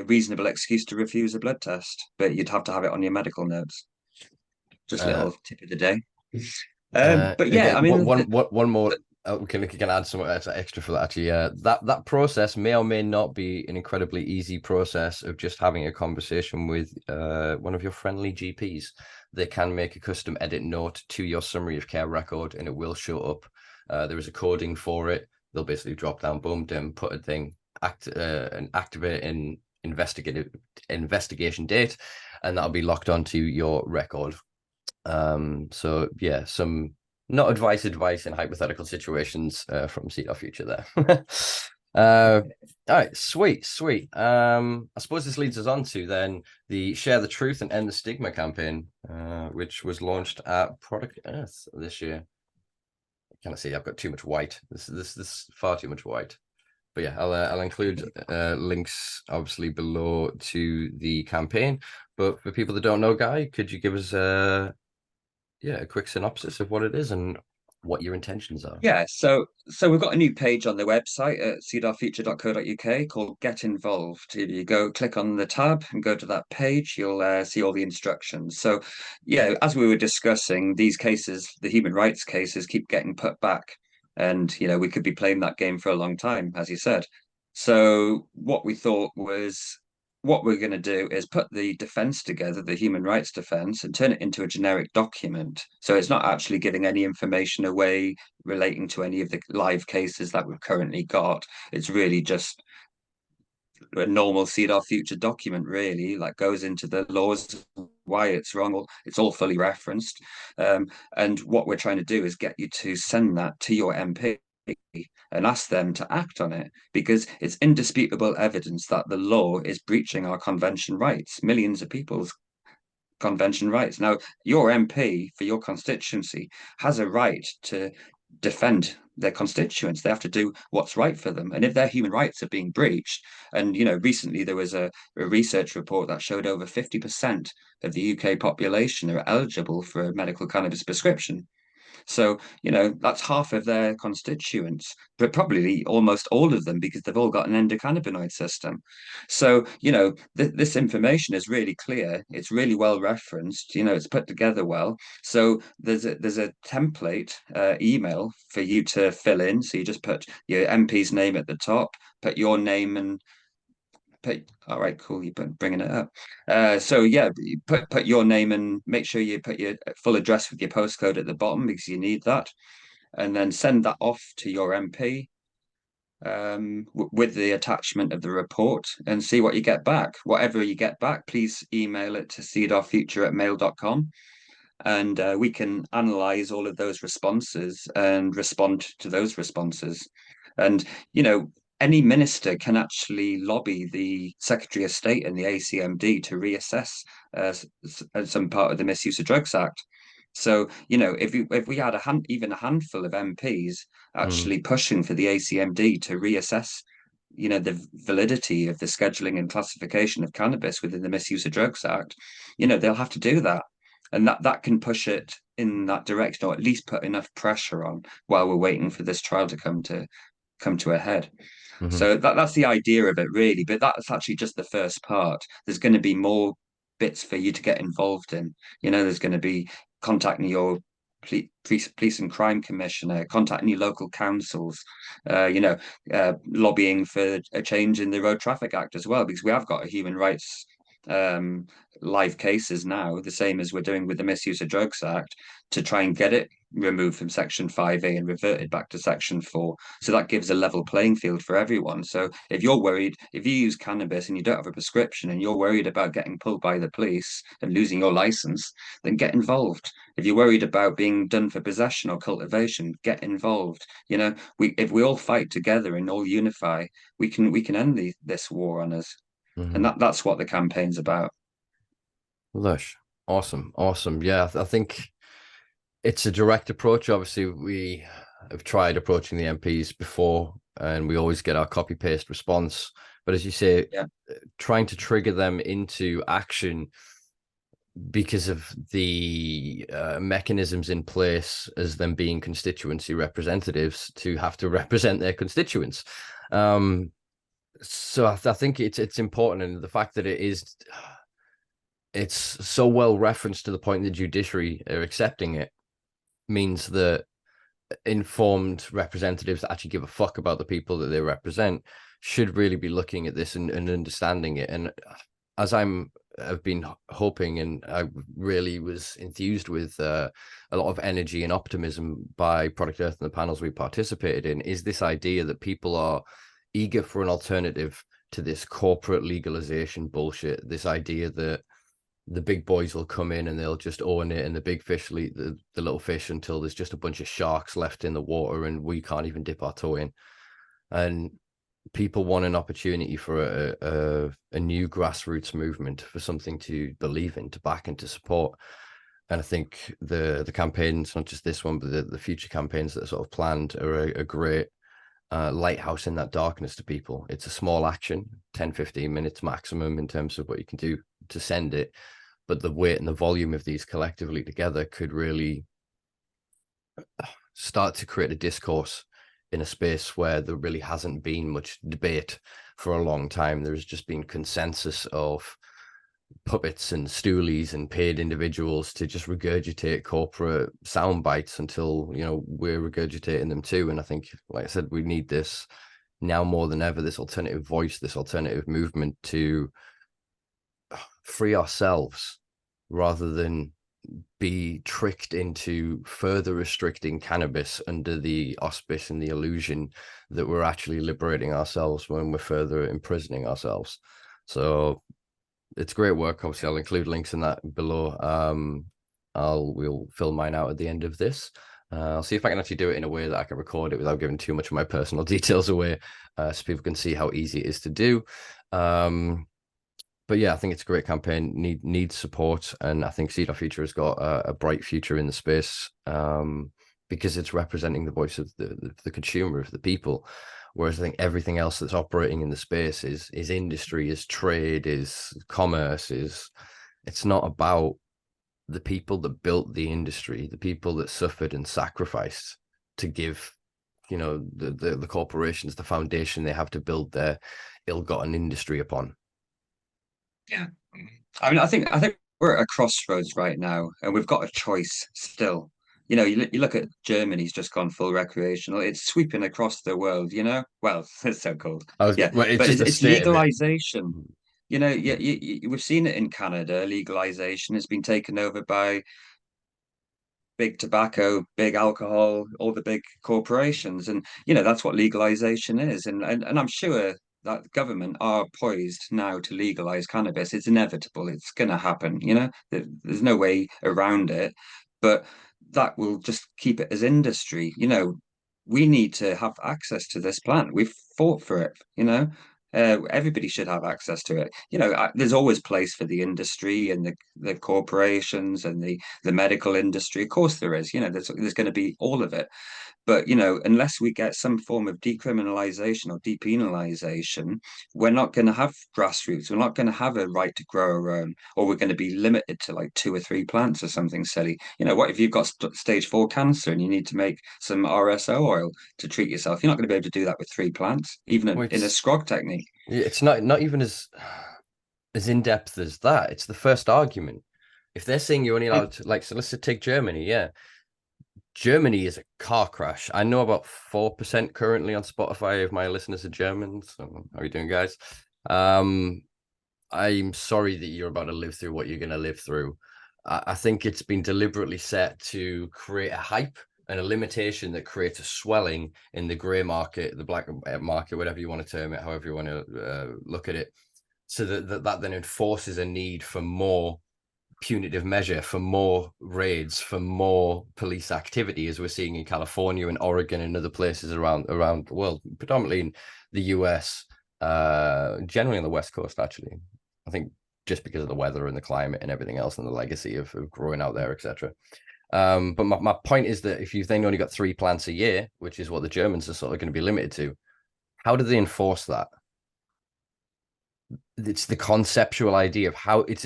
reasonable excuse to refuse a blood test, but you'd have to have it on your medical notes. Just a little tip of the day. But yeah, Again, I mean, one more. We can add some extra for that. Actually, that process may or may not be an incredibly easy process of just having a conversation with one of your friendly GPs. They can make a custom edit note to your summary of care record, and it will show up. There is a coding for it. They'll basically drop down, boom, dim, put a thing, and activate an investigation date, and that'll be locked onto your record. So yeah, some not advice in hypothetical situations from See Our Future there. All right, sweet. I suppose this leads us on to then the Share the Truth and End the Stigma campaign, which was launched at Product Earth this year. I can't see, I've got too much white. This is far too much white. But yeah, I'll include links obviously below to the campaign. But for people that don't know, Guy, could you give us a quick synopsis of what it is and what your intentions are? yeah, so we've got a new page on the website at cedarfuture.co.uk called Get Involved. If you go click on the tab and go to that page, you'll see all the instructions. So yeah, as we were discussing, these cases, the human rights cases, keep getting put back. And you know, we could be playing that game for a long time, as you said. So what we thought was what we're going to do is put the defense together, the human rights defense, and turn it into a generic document. So it's not actually giving any information away relating to any of the live cases that we've currently got. It's really just a normal See Our Future document, really, like goes into the laws, why it's wrong. It's all fully referenced. And what we're trying to do is get you to send that to your MP and ask them to act on it, because it's indisputable evidence that the law is breaching our convention rights, millions of people's convention rights. Now, your MP for your constituency has a right to defend their constituents. They have to do what's right for them. And if their human rights are being breached, and you know, recently there was a research report that showed over 50% of the UK population are eligible for a medical cannabis prescription. So, you know, that's half of their constituents, but probably almost all of them because they've all got an endocannabinoid system. So, you know, this information is really clear. It's really well referenced. You know, it's put together well. So there's a template email for you to fill in. So you just put your MP's name at the top, put your name and all right, cool. You're bringing it up. So yeah, you put your name and make sure you put your full address with your postcode at the bottom because you need that, and then send that off to your MP with the attachment of the report and see what you get back. Whatever you get back, please email it to cedarfuture@mail.com. and we can analyze all of those responses and respond to those responses. And, any minister can actually lobby the Secretary of State and the ACMD to reassess some part of the Misuse of Drugs Act. So, if we had even a handful of MPs Mm. actually pushing for the ACMD to reassess, the validity of the scheduling and classification of cannabis within the Misuse of Drugs Act, they'll have to do that. And that can push it in that direction, or at least put enough pressure on while we're waiting for this trial to come to a head. Hmm. So that's the idea of it, really. But that's actually just the first part. There's going to be more bits for you to get involved in. There's going to be contacting your police and crime commissioner, contacting your local councils, lobbying for a change in the Road Traffic Act as well, because we have got a human rights um, live cases now, the same as we're doing with the Misuse of Drugs Act, to try and get it removed from Section 5A and reverted back to Section 4. So that gives a level playing field for everyone. So if you're worried, if you use cannabis and you don't have a prescription and you're worried about getting pulled by the police and losing your license, then get involved. If you're worried about being done for possession or cultivation, get involved. If we all fight together and all unify, we can end this war on us. And Hmm. that's what the campaign's about. Lush. Awesome. Awesome. Yeah, I think it's a direct approach. Obviously, we have tried approaching the MPs before, and we always get our copy paste response. But as you say, Yeah. trying to trigger them into action because of the mechanisms in place as them being constituency representatives to have to represent their constituents. So I think it's important, and the fact that it's so well referenced to the point the judiciary are accepting it means that informed representatives that actually give a fuck about the people that they represent should really be looking at this and understanding it. And as I've been hoping, and I really was enthused with a lot of energy and optimism by Product Earth and the panels we participated in, is this idea that people are eager for an alternative to this corporate legalization bullshit. This idea that the big boys will come in and they'll just own it, and the big fish will eat the little fish until there's just a bunch of sharks left in the water and we can't even dip our toe in. And people want an opportunity for a new grassroots movement, for something to believe in, to back, and to support. And I think the campaigns, not just this one, but the future campaigns that are sort of planned, are a great lighthouse in that darkness to people. It's a small action, 10-15 minutes maximum in terms of what you can do to send it, but the weight and the volume of these collectively together could really start to create a discourse in a space where there really hasn't been much debate for a long time. There's just been consensus of puppets and stoolies and paid individuals to just regurgitate corporate sound bites until we're regurgitating them too. And I think, like I said, we need this now more than ever, this alternative voice, this alternative movement, to free ourselves rather than be tricked into further restricting cannabis under the auspice and the illusion that we're actually liberating ourselves when we're further imprisoning ourselves. So it's great work. Obviously, I'll include links in that below. We'll fill mine out at the end of this. I'll see if I can actually do it in a way that I can record it without giving too much of my personal details away, so people can see how easy it is to do. But yeah, I think it's a great campaign. Needs support, and I think Seed Our Future has got a bright future in the space, because it's representing the voice of the consumer, of the people. Whereas I think everything else that's operating in the space is industry, is trade, is commerce, it's not about the people that built the industry, the people that suffered and sacrificed to give, the corporations the foundation they have to build their ill-gotten industry upon. Yeah. I mean, I think we're at a crossroads right now, and we've got a choice still. You look at Germany's just gone full recreational. It's sweeping across the world, Well, it's so cold. Yeah, Well, it's but just it's, the it's state of it. legalization. We've seen it in Canada. Legalization has been taken over by big tobacco, big alcohol, all the big corporations, and that's what legalization is. And I'm sure that government are poised now to legalize cannabis. It's inevitable. It's going to happen. There's no way around it. But that will just keep it as industry. We need to have access to this plant. We've fought for it. Everybody should have access to it. There's always place for the industry and the corporations and the medical industry. Of course there is. There's going to be all of it. But unless we get some form of decriminalization or depenalization, we're not going to have grassroots. We're not going to have a right to grow our own, or we're going to be limited to like 2 or 3 plants or something silly. What if you've got stage 4 cancer and you need to make some RSO oil to treat yourself? You're not going to be able to do that with 3 plants, even in a scrog technique. It's not even as in depth as that. It's the first argument. If they're saying you're only allowed to, like, so let's take Germany, yeah. Germany is a car crash. I know about 4% currently on Spotify of my listeners are Germans. So how are you doing, guys? I'm sorry that you're about to live through what you're going to live through. I think it's been deliberately set to create a hype and a limitation that creates a swelling in the grey market, the black market, whatever you want to term it, however you want to look at it, so that then enforces a need for more punitive measure, for more raids, for more police activity, as we're seeing in California and Oregon and other places around the world, predominantly in the US, generally on the West Coast, actually. I think just because of the weather and the climate and everything else and the legacy of growing out there, etc. But my point is that if you've then only got 3 plants a year, which is what the Germans are sort of going to be limited to, how do they enforce that? It's the conceptual idea of how it's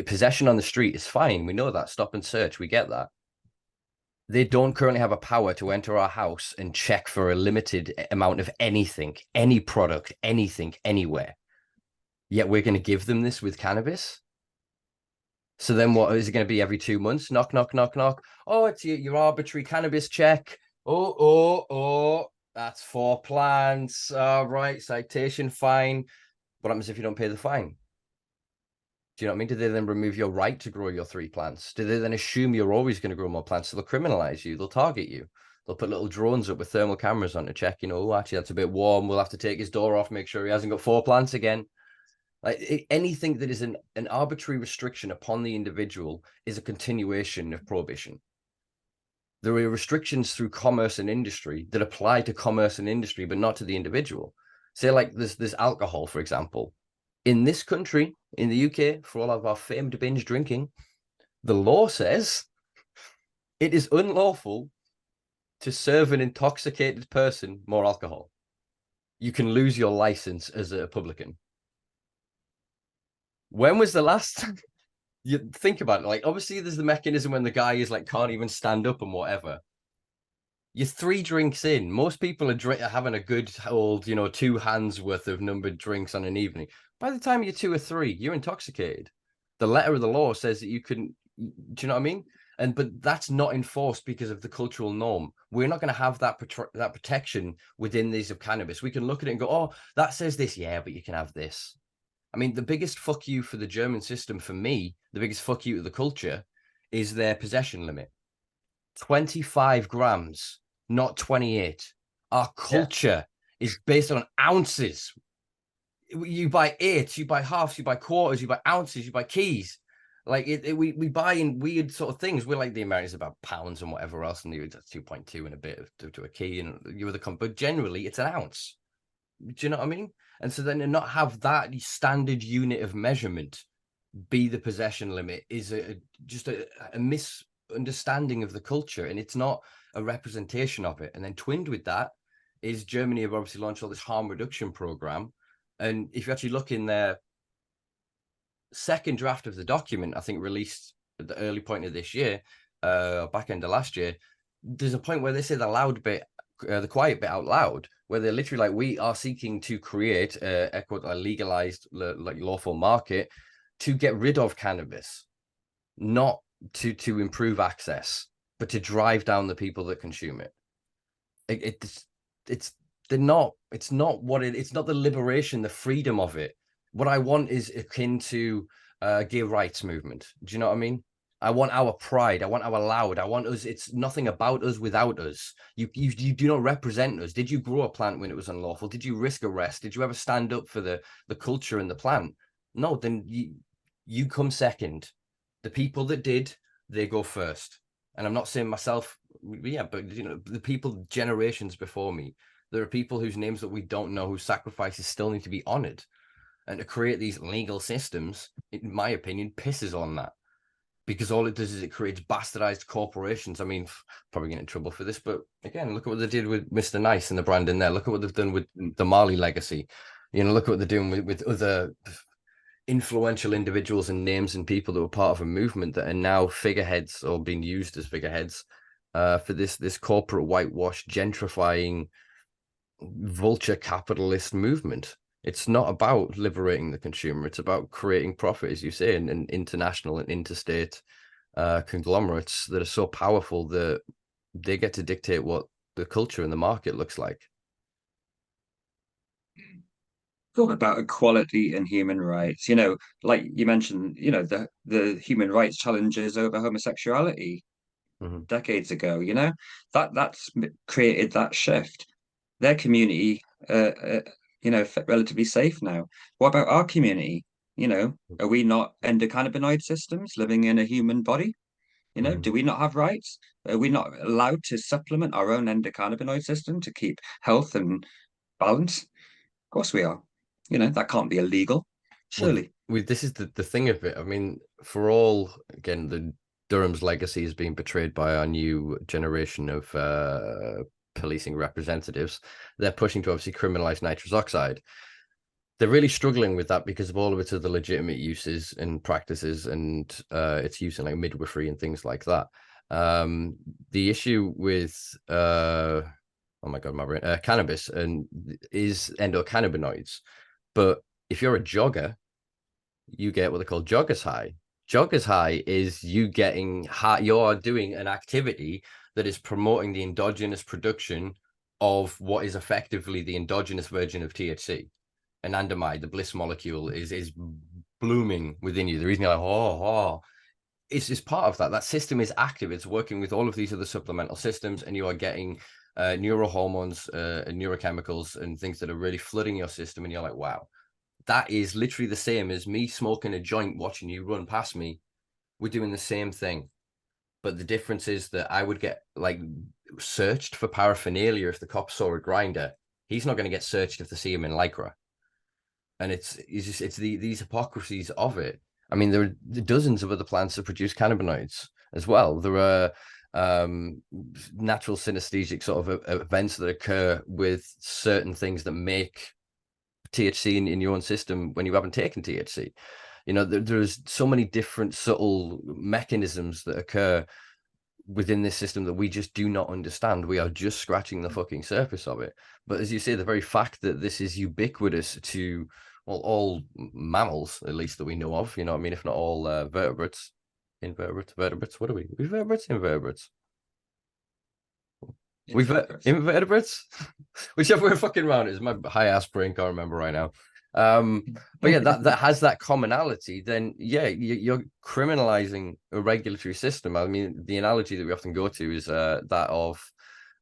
possession on the street is fine. We know that. Stop and search. We get that. They don't currently have a power to enter our house and check for a limited amount of anything, any product, anything, anywhere. Yet we're going to give them this with cannabis. So then what is it going to be every 2 months? Knock, knock, knock, knock. Oh, it's your arbitrary cannabis check. Oh, that's 4 plants. All right, citation, fine. What happens if you don't pay the fine? Do you know what I mean? Do they then remove your right to grow your 3 plants? Do they then assume you're always going to grow more plants? So they'll criminalize you. They'll target you. They'll put little drones up with thermal cameras on to check, oh, actually, that's a bit warm. We'll have to take his door off, make sure he hasn't got 4 plants again. Like anything that is an arbitrary restriction upon the individual is a continuation of prohibition. There are restrictions through commerce and industry that apply to commerce and industry, but not to the individual. Say like this alcohol, for example. In this country, in the UK, for all of our famed binge drinking, the law says it is unlawful to serve an intoxicated person more alcohol. You can lose your license as a publican. When was the last time you think about it? Like, obviously, there's the mechanism when the guy is like can't even stand up and whatever. You're 3 drinks in. Most people are having a good old, 2 hands worth of numbered drinks on an evening. By the time you're 2 or 3, you're intoxicated. The letter of the law says that you can. Do you know what I mean? But that's not enforced because of the cultural norm. We're not going to have that protection within these of cannabis. We can look at it and go, oh, that says this. Yeah, but you can have this. I mean, the biggest fuck you for the German system, for me, the biggest fuck you to the culture is their possession limit. 25 grams, not 28. Our culture is based on ounces. You buy 8, you buy halves, you buy quarters, you buy ounces, you buy keys. Like we buy in weird sort of things. We're like the Americans about pounds and whatever else, and that's 2.2 and a bit to a key, and you were but generally it's an ounce. Do you know what I mean? And so then to not have that standard unit of measurement be the possession limit is just a misunderstanding of the culture, and it's not a representation of it. And then twinned with that is Germany have obviously launched all this harm reduction program. And if you actually look in their second draft of the document, I think released at the early point of this year, back end of last year, there's a point where they say the loud bit, the quiet bit out loud, where they're literally like, we are seeking to create a legalized, like lawful market to get rid of cannabis, not to improve access, but to drive down the people that consume it. It's not the liberation, the freedom of it. What I want is akin to gay rights movement. Do you know what I mean? I want our pride. I want our loud. I want us. It's nothing about us without us. You do not represent us. Did you grow a plant when it was unlawful? Did you risk arrest? Did you ever stand up for the culture and the plant? No, then you come second. The people that did, they go first. And I'm not saying myself, yeah, but you know, the people generations before me, there are people whose names that we don't know, whose sacrifices still need to be honored. And to create these legal systems, in my opinion, pisses on that. Because all it does is it creates bastardized corporations. I mean, probably get in trouble for this, but again, look at what they did with Mr. Nice and the brand in there. Look at what they've done with the Marley legacy. You know, look at what they're doing with other influential individuals and names and people that were part of a movement that are now figureheads or being used as figureheads for this corporate whitewash, gentrifying, vulture capitalist movement. It's not about liberating the consumer. It's about creating profit, as you say, and international and interstate conglomerates that are so powerful that they get to dictate what the culture and the market looks like. Thought about equality and human rights. Like you mentioned, the human rights challenges over homosexuality decades ago. That's created that shift. Their community, relatively safe now. What about our community? Are we not endocannabinoid systems living in a human body? Do we not have rights? Are we not allowed to supplement our own endocannabinoid system to keep health and balance? Of course we are. That can't be illegal, surely. This is the thing of it. I mean, for all, again, the Durham's legacy is being betrayed by our new generation of policing representatives. They're pushing to obviously criminalize nitrous oxide. They're really struggling with that because of all of its other legitimate uses and practices and its use in like midwifery and things like that. The issue with oh my god, my brain, cannabis and is endocannabinoids. But if you're a jogger, you get what they call jogger's high. Jogger's high is you getting high. You're doing an activity that is promoting the endogenous production of what is effectively the endogenous version of THC. Anandamide, the bliss molecule, is blooming within you. The reason you're like, it's part of that. That system is active. It's working with all of these other supplemental systems, and you are getting neurohormones and neurochemicals and things that are really flooding your system. And you're like, wow, that is literally the same as me smoking a joint, watching you run past me. We're doing the same thing. But the difference is that I would get like searched for paraphernalia if the cops saw a grinder. He's not going to get searched if they see him in Lycra. And it's these hypocrisies of it. I mean, there are dozens of other plants that produce cannabinoids as well. There are natural synesthetic sort of events that occur with certain things that make THC in your own system when you haven't taken THC. There's so many different subtle mechanisms that occur within this system that we just do not understand. We are just scratching the fucking surface of it. But as you say, the very fact that this is ubiquitous to all mammals, at least that we know of, I mean, if not all vertebrates, invertebrates, what are we? Vertebrates, invertebrates. Invertebrates, whichever way fucking round it is. My high ass brain can't remember right now. But yeah, that has that commonality. Then yeah, you're criminalizing a regulatory system. I mean, the analogy that we often go to is that of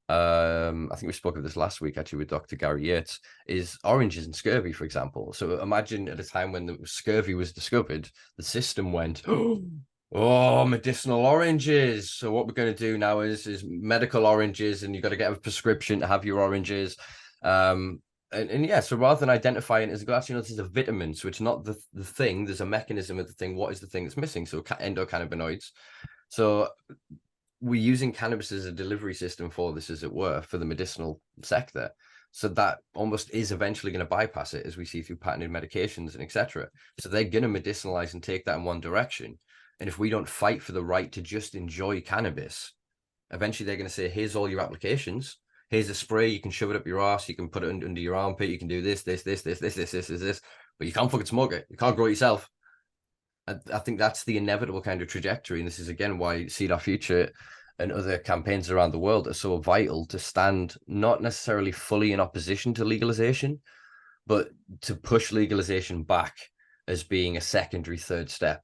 I think we spoke of this last week actually with Dr. Gary Yates, is oranges and scurvy, for example. So imagine at a time when the scurvy was discovered, the system went, oh, medicinal oranges. So what we're going to do now is medical oranges, and you've got to get a prescription to have your oranges. And yeah, so rather than identifying it as a glass, this is a vitamin. So it's not the thing. There's a mechanism of the thing. What is the thing that's missing? So endocannabinoids. So we're using cannabis as a delivery system for this, as it were, for the medicinal sector. So that almost is eventually going to bypass it, as we see through patented medications and etc. So they're going to medicinalize and take that in one direction. And if we don't fight for the right to just enjoy cannabis, eventually they're going to say, here's all your applications. Here's a spray. You can shove it up your ass. You can put it under your armpit. You can do this. But you can't fucking smoke it. You can't grow it yourself. I think that's the inevitable kind of trajectory. And this is, again, why Seed Our Future and other campaigns around the world are so vital to stand not necessarily fully in opposition to legalization, but to push legalization back as being a secondary, third step.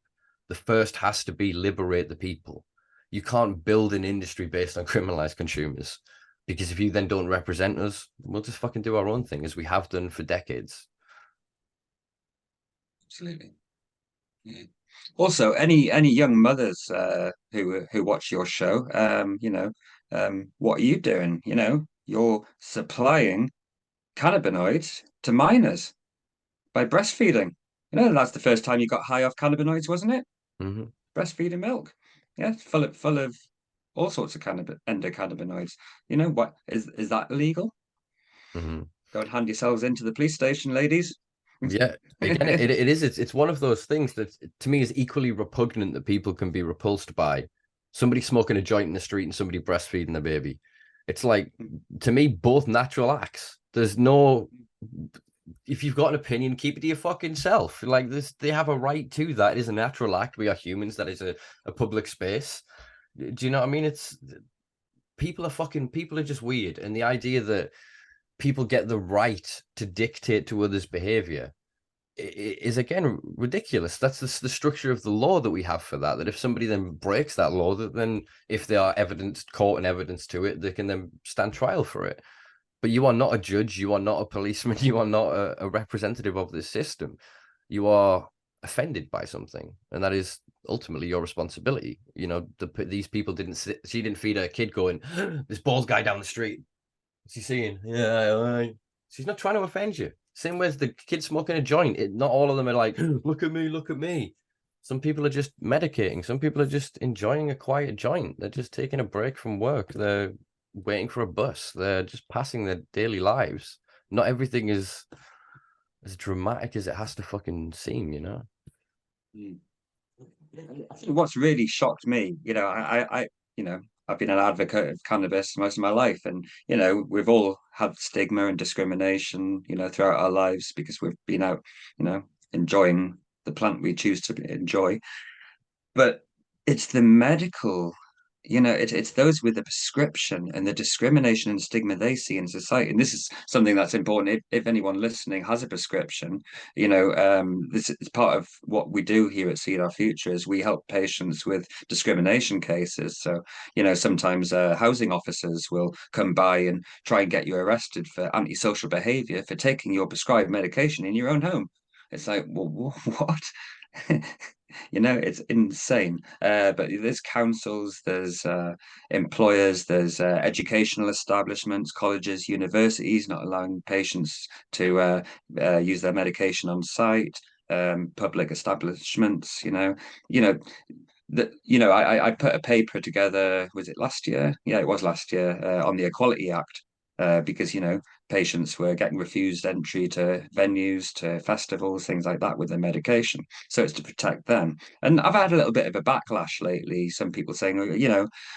The first has to be liberate the people. You can't build an industry based on criminalized consumers, because if you then don't represent us, we'll just fucking do our own thing as we have done for decades. Absolutely. Yeah. Also, any young mothers who watch your show, what are you doing? You're supplying cannabinoids to minors by breastfeeding. That's the first time you got high off cannabinoids, wasn't it? Mm-hmm. Breastfeeding milk. Yeah, full of all sorts of endocannabinoids. What is that illegal? Mm-hmm. Go and hand yourselves into the police station, ladies. Yeah, again, it is. It's one of those things that to me is equally repugnant that people can be repulsed by. Somebody smoking a joint in the street and somebody breastfeeding a baby. It's like, to me, both natural acts. There's no, if you've got an opinion, keep it to your fucking self. Like this, they have a right to that. It is a natural act. We are humans. That is a public space. Do you know what I mean? It's people are just weird, and the idea that people get the right to dictate to others' behavior is again ridiculous. That's the structure of the law that we have for that. That if somebody then breaks that law, that then if they are caught and evidence to it, they can then stand trial for it. But you are not a judge. You are not a policeman. You are not a representative of this system. You are offended by something, and that is ultimately your responsibility. These people didn't. She didn't feed her kid going, "This bald guy down the street. What's he saying? Yeah, she's not trying to offend you. Same way as the kid smoking a joint. Not all of them are like, look at me, look at me. Some people are just medicating. Some people are just enjoying a quiet joint. They're just taking a break from work. They're waiting for a bus. They're just passing their daily lives. Not everything is as dramatic as it has to fucking seem. Mm. I think what's really shocked me, I've been an advocate of cannabis most of my life, and we've all had stigma and discrimination, throughout our lives because we've been out, enjoying the plant we choose to enjoy. But it's the medical, it's those with a prescription and the discrimination and stigma they see in society. And this is something that's important. If anyone listening has a prescription, this is part of what we do here at See Our Future is we help patients with discrimination cases. So, sometimes housing officers will come by and try and get you arrested for antisocial behavior for taking your prescribed medication in your own home. It's like, well, what? It's insane. But there's councils, there's employers, there's educational establishments, colleges, universities not allowing patients to use their medication on site. Public establishments, I put a paper together. Was it last year? Yeah, it was last year on the Equality Act. Because patients were getting refused entry to venues, to festivals, things like that with their medication. So it's to protect them. And I've had a little bit of a backlash lately. Some people saying,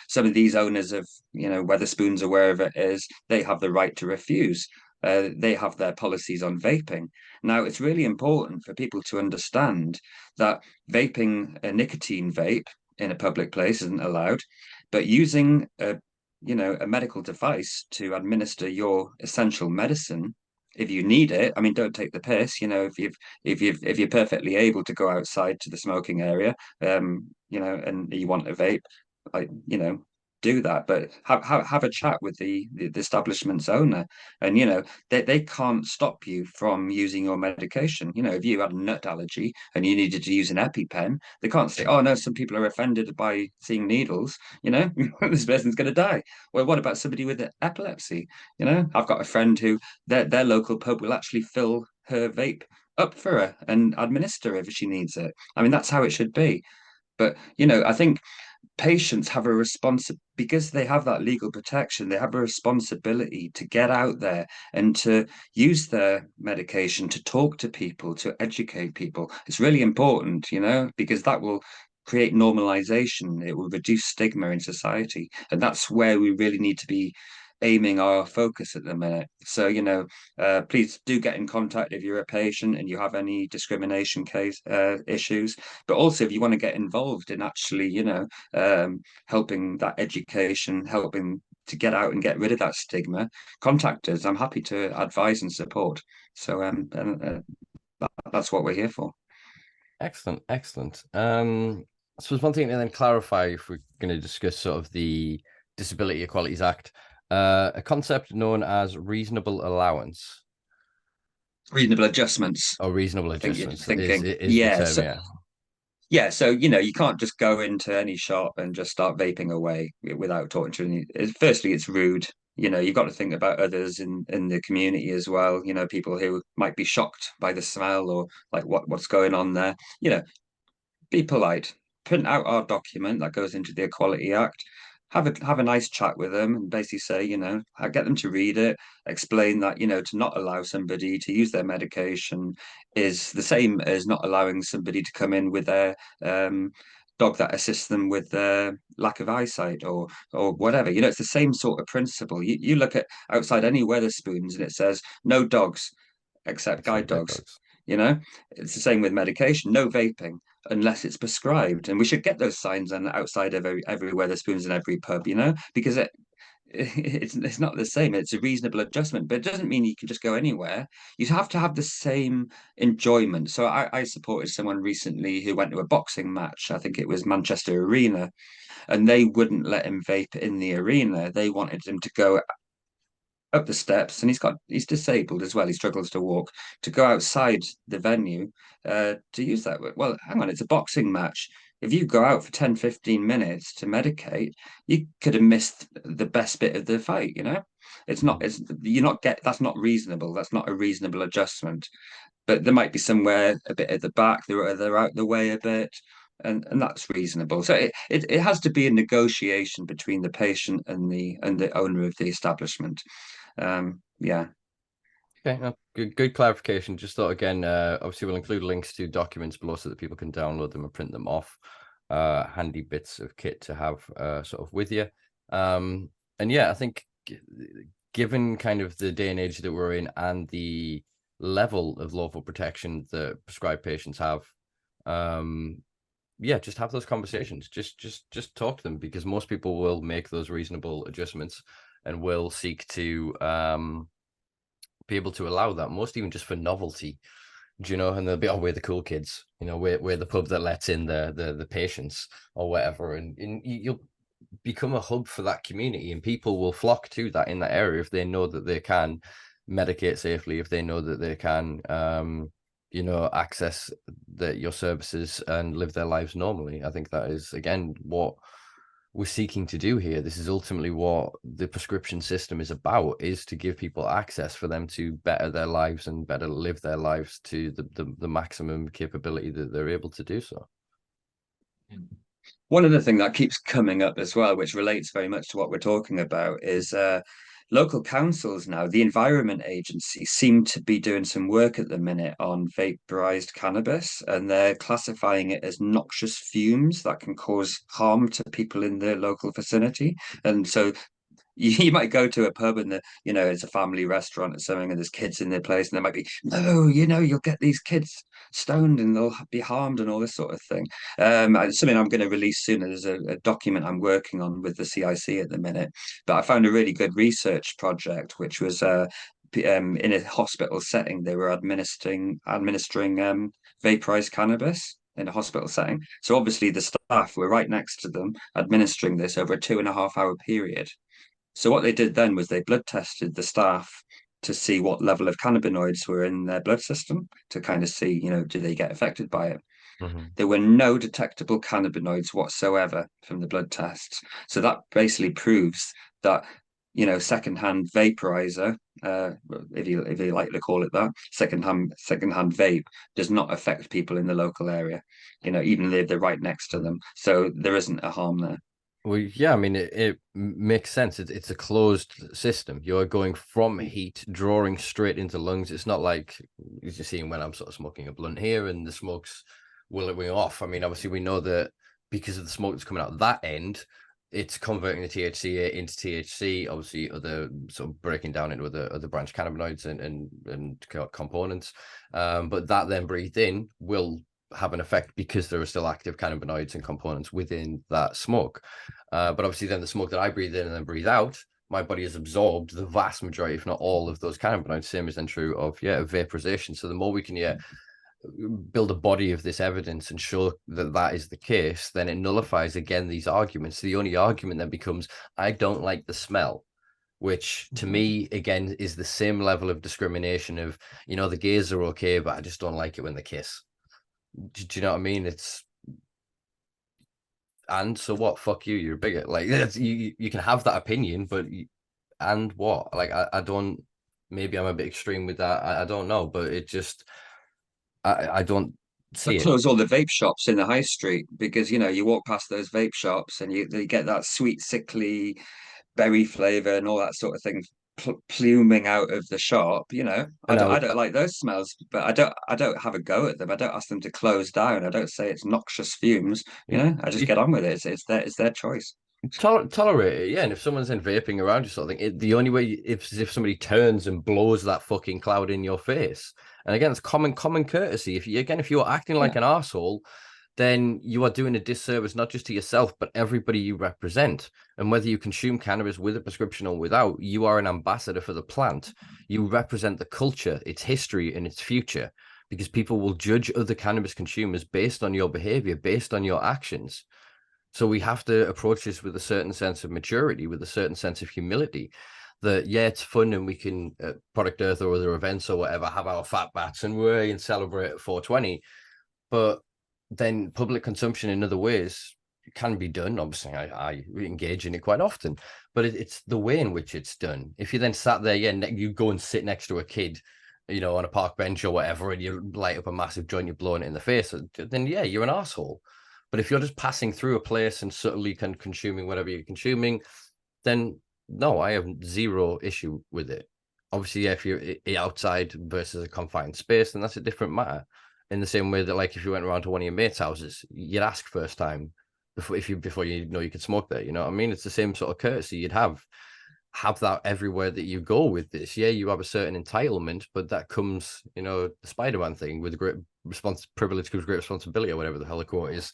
some of these owners of, Weatherspoons or wherever it is, they have the right to refuse. They have their policies on vaping. Now, it's really important for people to understand that vaping a nicotine vape in a public place isn't allowed, but using a medical device to administer your essential medicine if you need it. I mean, don't take the piss. If you're perfectly able to go outside to the smoking area, and you want a vape, do that. But have a chat with the establishment's owner, and they can't stop you from using your medication. If you had a nut allergy and you needed to use an EpiPen, they can't say, "Oh no, some people are offended by seeing needles." This person's going to die. Well, what about somebody with epilepsy? I've got a friend who their local pub will actually fill her vape up for her and administer if she needs it. I mean, that's how it should be. But I think patients have a because they have that legal protection, they have a responsibility to get out there and to use their medication, to talk to people, to educate people. It's really important, because that will create normalization. It will reduce stigma in society. And that's where we really need to be aiming our focus at the minute. So, please do get in contact if you're a patient and you have any discrimination case issues. But also, if you want to get involved in actually, helping that education, helping to get out and get rid of that stigma, contact us. I'm happy to advise and support. So, that's what we're here for. Excellent. I suppose one thing to then clarify, if we're going to discuss sort of the Disability Equalities Act, a concept known as reasonable allowance Reasonable adjustments. or reasonable I think you're adjustments thinking, is the yeah. term, So yeah. yeah, so you can't just go into any shop and just start vaping away without talking to any. Firstly, it's rude. You've got to think about others in the community as well. People who might be shocked by the smell or like what's going on there. Be polite. Print out our document that goes into the Equality Act. Have a nice chat with them and basically say, I get them to read it, explain that, to not allow somebody to use their medication is the same as not allowing somebody to come in with their dog that assists them with their lack of eyesight or whatever. It's the same sort of principle. You look at outside any Weatherspoons and it says no dogs except guide Except guide dogs. dogs. It's the same with medication. No vaping unless it's prescribed, and we should get those signs on outside of every Weatherspoons in every pub. Because it's not the same. It's a reasonable adjustment, but it doesn't mean you can just go anywhere. You have to have the same enjoyment. So I supported someone recently who went to a boxing match. I think it was Manchester Arena, and they wouldn't let him vape in the arena. They wanted him to go up the steps, and he's disabled as well. He struggles to walk, to go outside the venue to use that. Well, hang on, it's a boxing match. If you go out for 10, 15 minutes to medicate, you could have missed the best bit of the fight. It's not, it's you're not get that's not reasonable. That's not a reasonable adjustment. But there might be somewhere a bit at the back, they're out the way a bit. And that's reasonable. So it has to be a negotiation between the patient and the owner of the establishment. Yeah. Okay, no, good clarification. Just thought again, obviously we'll include links to documents below so that people can download them and print them off. Handy bits of kit to have sort of with you. And yeah, I think given kind of the day and age that we're in and the level of lawful protection that prescribed patients have, yeah, just have those conversations. Just talk to them, because most people will make those reasonable adjustments and will seek to be able to allow that, most even just for novelty, and they'll be, oh, we're the cool kids, we're the pub that lets in the patients or whatever, and you'll become a hub for that community, and people will flock to that in that area if they know that they can medicate safely, if they know that they can access your services and live their lives normally. I think that is, again, what we're seeking to do here. This is ultimately what the prescription system is about, is to give people access for them to better their lives and better live their lives to the maximum capability that they're able to do so. One other thing that keeps coming up as well, which relates very much to what we're talking about, is local councils now, the Environment Agency, seem to be doing some work at the minute on vaporized cannabis, and they're classifying it as noxious fumes that can cause harm to people in the local vicinity. And so you might go to a pub and it's a family restaurant or something, and there's kids in their place, and there might be, no, you'll get these kids stoned and they'll be harmed and all this sort of thing. It's something I'm going to release soon. There's a document I'm working on with the CIC at the minute, but I found a really good research project, which was in a hospital setting. They were administering vaporized cannabis in a hospital setting. So obviously the staff were right next to them administering this over a 2.5 hour period. So what they did then was they blood tested the staff to see what level of cannabinoids were in their blood system, to kind of see, do they get affected by it? Mm-hmm. There were no detectable cannabinoids whatsoever from the blood tests. So that basically proves that, secondhand vaporizer, if you like to call it that, secondhand vape does not affect people in the local area, even if they're right next to them. So there isn't a harm there. Well, yeah, I mean, it makes sense. It's a closed system. You're going from heat, drawing straight into lungs. It's not like you're seeing when I'm sort of smoking a blunt here and the smoke's willowing off. I mean, obviously, we know that because of the smoke that's coming out that end, it's converting the THC into THC, obviously, other sort of breaking down into other branch cannabinoids and components. But that then breathed in will have an effect because there are still active cannabinoids and components within that smoke. But obviously then the smoke that I breathe in and then breathe out, my body has absorbed the vast majority, if not all, of those cannabinoids. Same is then true of vaporization. So the more we can build a body of this evidence and show that that is the case, then it nullifies again these arguments. The only argument then becomes, I don't like the smell, which to me again is the same level of discrimination of, the gays are okay, but I just don't like it when they kiss. Do you know what I mean? And so what? Fuck you, you're a bigot. Like, you can have that opinion, but and what? Like, I don't. Maybe I'm a bit extreme with that. I don't know, but it just I don't see it. Close all the vape shops in the high street because you walk past those vape shops and you get that sweet, sickly berry flavor and all that sort of thing pluming out of the shop. I And don't like those smells, but I don't have a go at them. I don't ask them to close down. I don't say it's noxious fumes. I just you get on with it. It's their choice. tolerate it, yeah. And if someone's in vaping around you, sort of thing, the only way if somebody turns and blows that fucking cloud in your face. And again, it's common courtesy. If you're acting like an arsehole, then you are doing a disservice not just to yourself, but everybody you represent. And whether you consume cannabis with a prescription or without, you are an ambassador for the plant. You represent the culture, its history, and its future, because people will judge other cannabis consumers based on your behavior, based on your actions. So we have to approach this with a certain sense of maturity, with a certain sense of humility. That, yeah, it's fun and we can, Product Earth or other events or whatever, have our fat bats and we and celebrate at 420. But then public consumption in other ways can be done. Obviously, I engage in it quite often, but it's the way in which it's done. If you then sat there, you go and sit next to a kid, on a park bench or whatever, and you light up a massive joint, you're blowing it in the face, then yeah, you're an asshole. But if you're just passing through a place and subtly consuming whatever you're consuming, then no, I have zero issue with it. Obviously, yeah, if you're outside versus a confined space, then that's a different matter. In the same way that, like, if you went around to one of your mates' houses, you'd ask first time before you could smoke there. You know what I mean? It's the same sort of courtesy you'd have that everywhere that you go with this. Yeah, you have a certain entitlement, but that comes, the Spider-Man thing with great privilege comes great responsibility, or whatever the hell the quote is.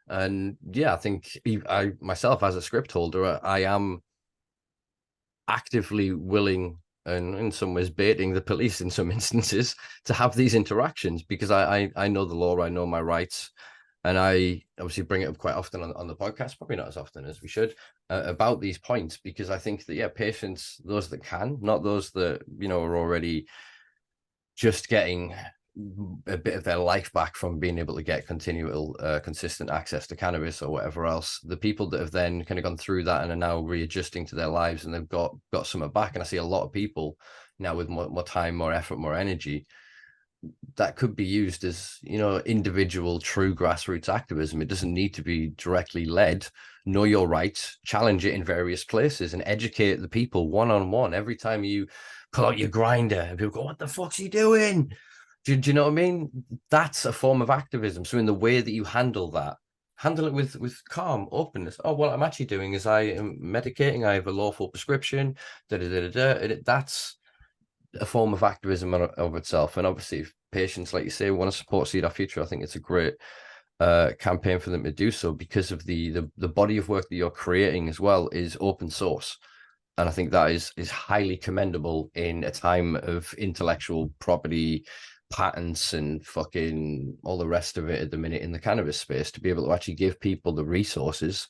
And yeah, I think I myself, as a script holder, I am actively willing and in some ways baiting the police in some instances to have these interactions, because I know the law, I know my rights, and I obviously bring it up quite often on the podcast, probably not as often as we should, about these points, because I think that, yeah, patients, those that can, not those that, are already just getting a bit of their life back from being able to get continual, consistent access to cannabis or whatever else. The people that have then kind of gone through that and are now readjusting to their lives and they've got something back. And I see a lot of people now with more time, more effort, more energy, that could be used as, individual true grassroots activism. It doesn't need to be directly led. Know your rights, challenge it in various places, and educate the people one-on-one. Every time you pull out your grinder and people go, what the fuck's he doing? Do you know what I mean? That's a form of activism. So in the way that you handle it with calm openness. Oh, what I'm actually doing is I am medicating. I have a lawful prescription. That's a form of activism of itself. And obviously, if patients, like you say, want to support Seed Our Future, I think it's a great campaign for them to do so, because of the body of work that you're creating as well is open source. And I think that is highly commendable in a time of intellectual property patents and fucking all the rest of it at the minute in the cannabis space, to be able to actually give people the resources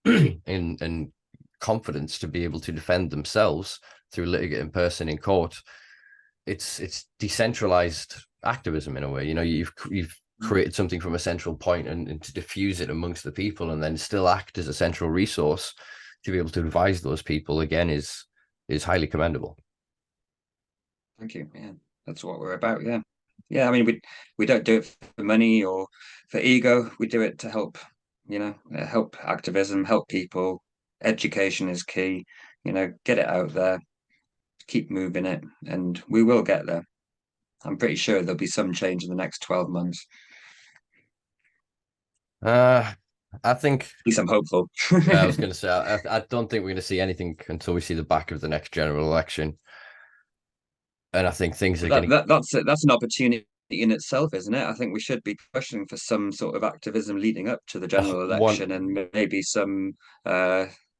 and confidence to be able to defend themselves through litigate in person in court. It's decentralized activism in a way. You've created something from a central point and to diffuse it amongst the people, and then still act as a central resource to be able to advise those people, again, is highly commendable. Thank you. Yeah, that's what we're about. Yeah. I mean, we don't do it for money or for ego. We do it to help, help activism, help people. Education is key. Get it out there, keep moving it, and we will get there. I'm pretty sure there'll be some change in the next 12 months. I think, at least I'm hopeful. Yeah, I was going to say, I don't think we're going to see anything until we see the back of the next general election. And I think things are going to... That's an opportunity in itself, isn't it? I think we should be pushing for some sort of activism leading up to the general election, and maybe some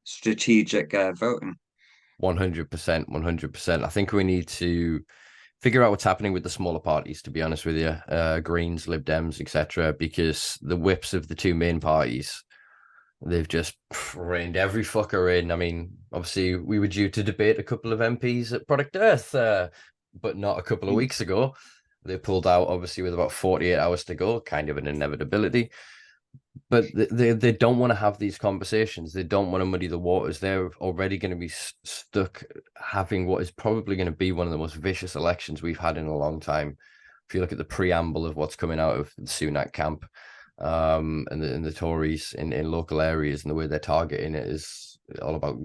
strategic voting. 100%. I think we need to figure out what's happening with the smaller parties, to be honest with you, Greens, Lib Dems, etc., because the whips of the two main parties, they've just reined every fucker in. I mean, obviously, we were due to debate a couple of MPs at Product Earth, but not a couple of weeks ago. They pulled out, obviously, with about 48 hours to go, kind of an inevitability. But they don't want to have these conversations. They don't want to muddy the waters. They're already going to be stuck having what is probably going to be one of the most vicious elections we've had in a long time. If you look at the preamble of what's coming out of the Sunak camp, and the Tories in local areas, and the way they're targeting it is all about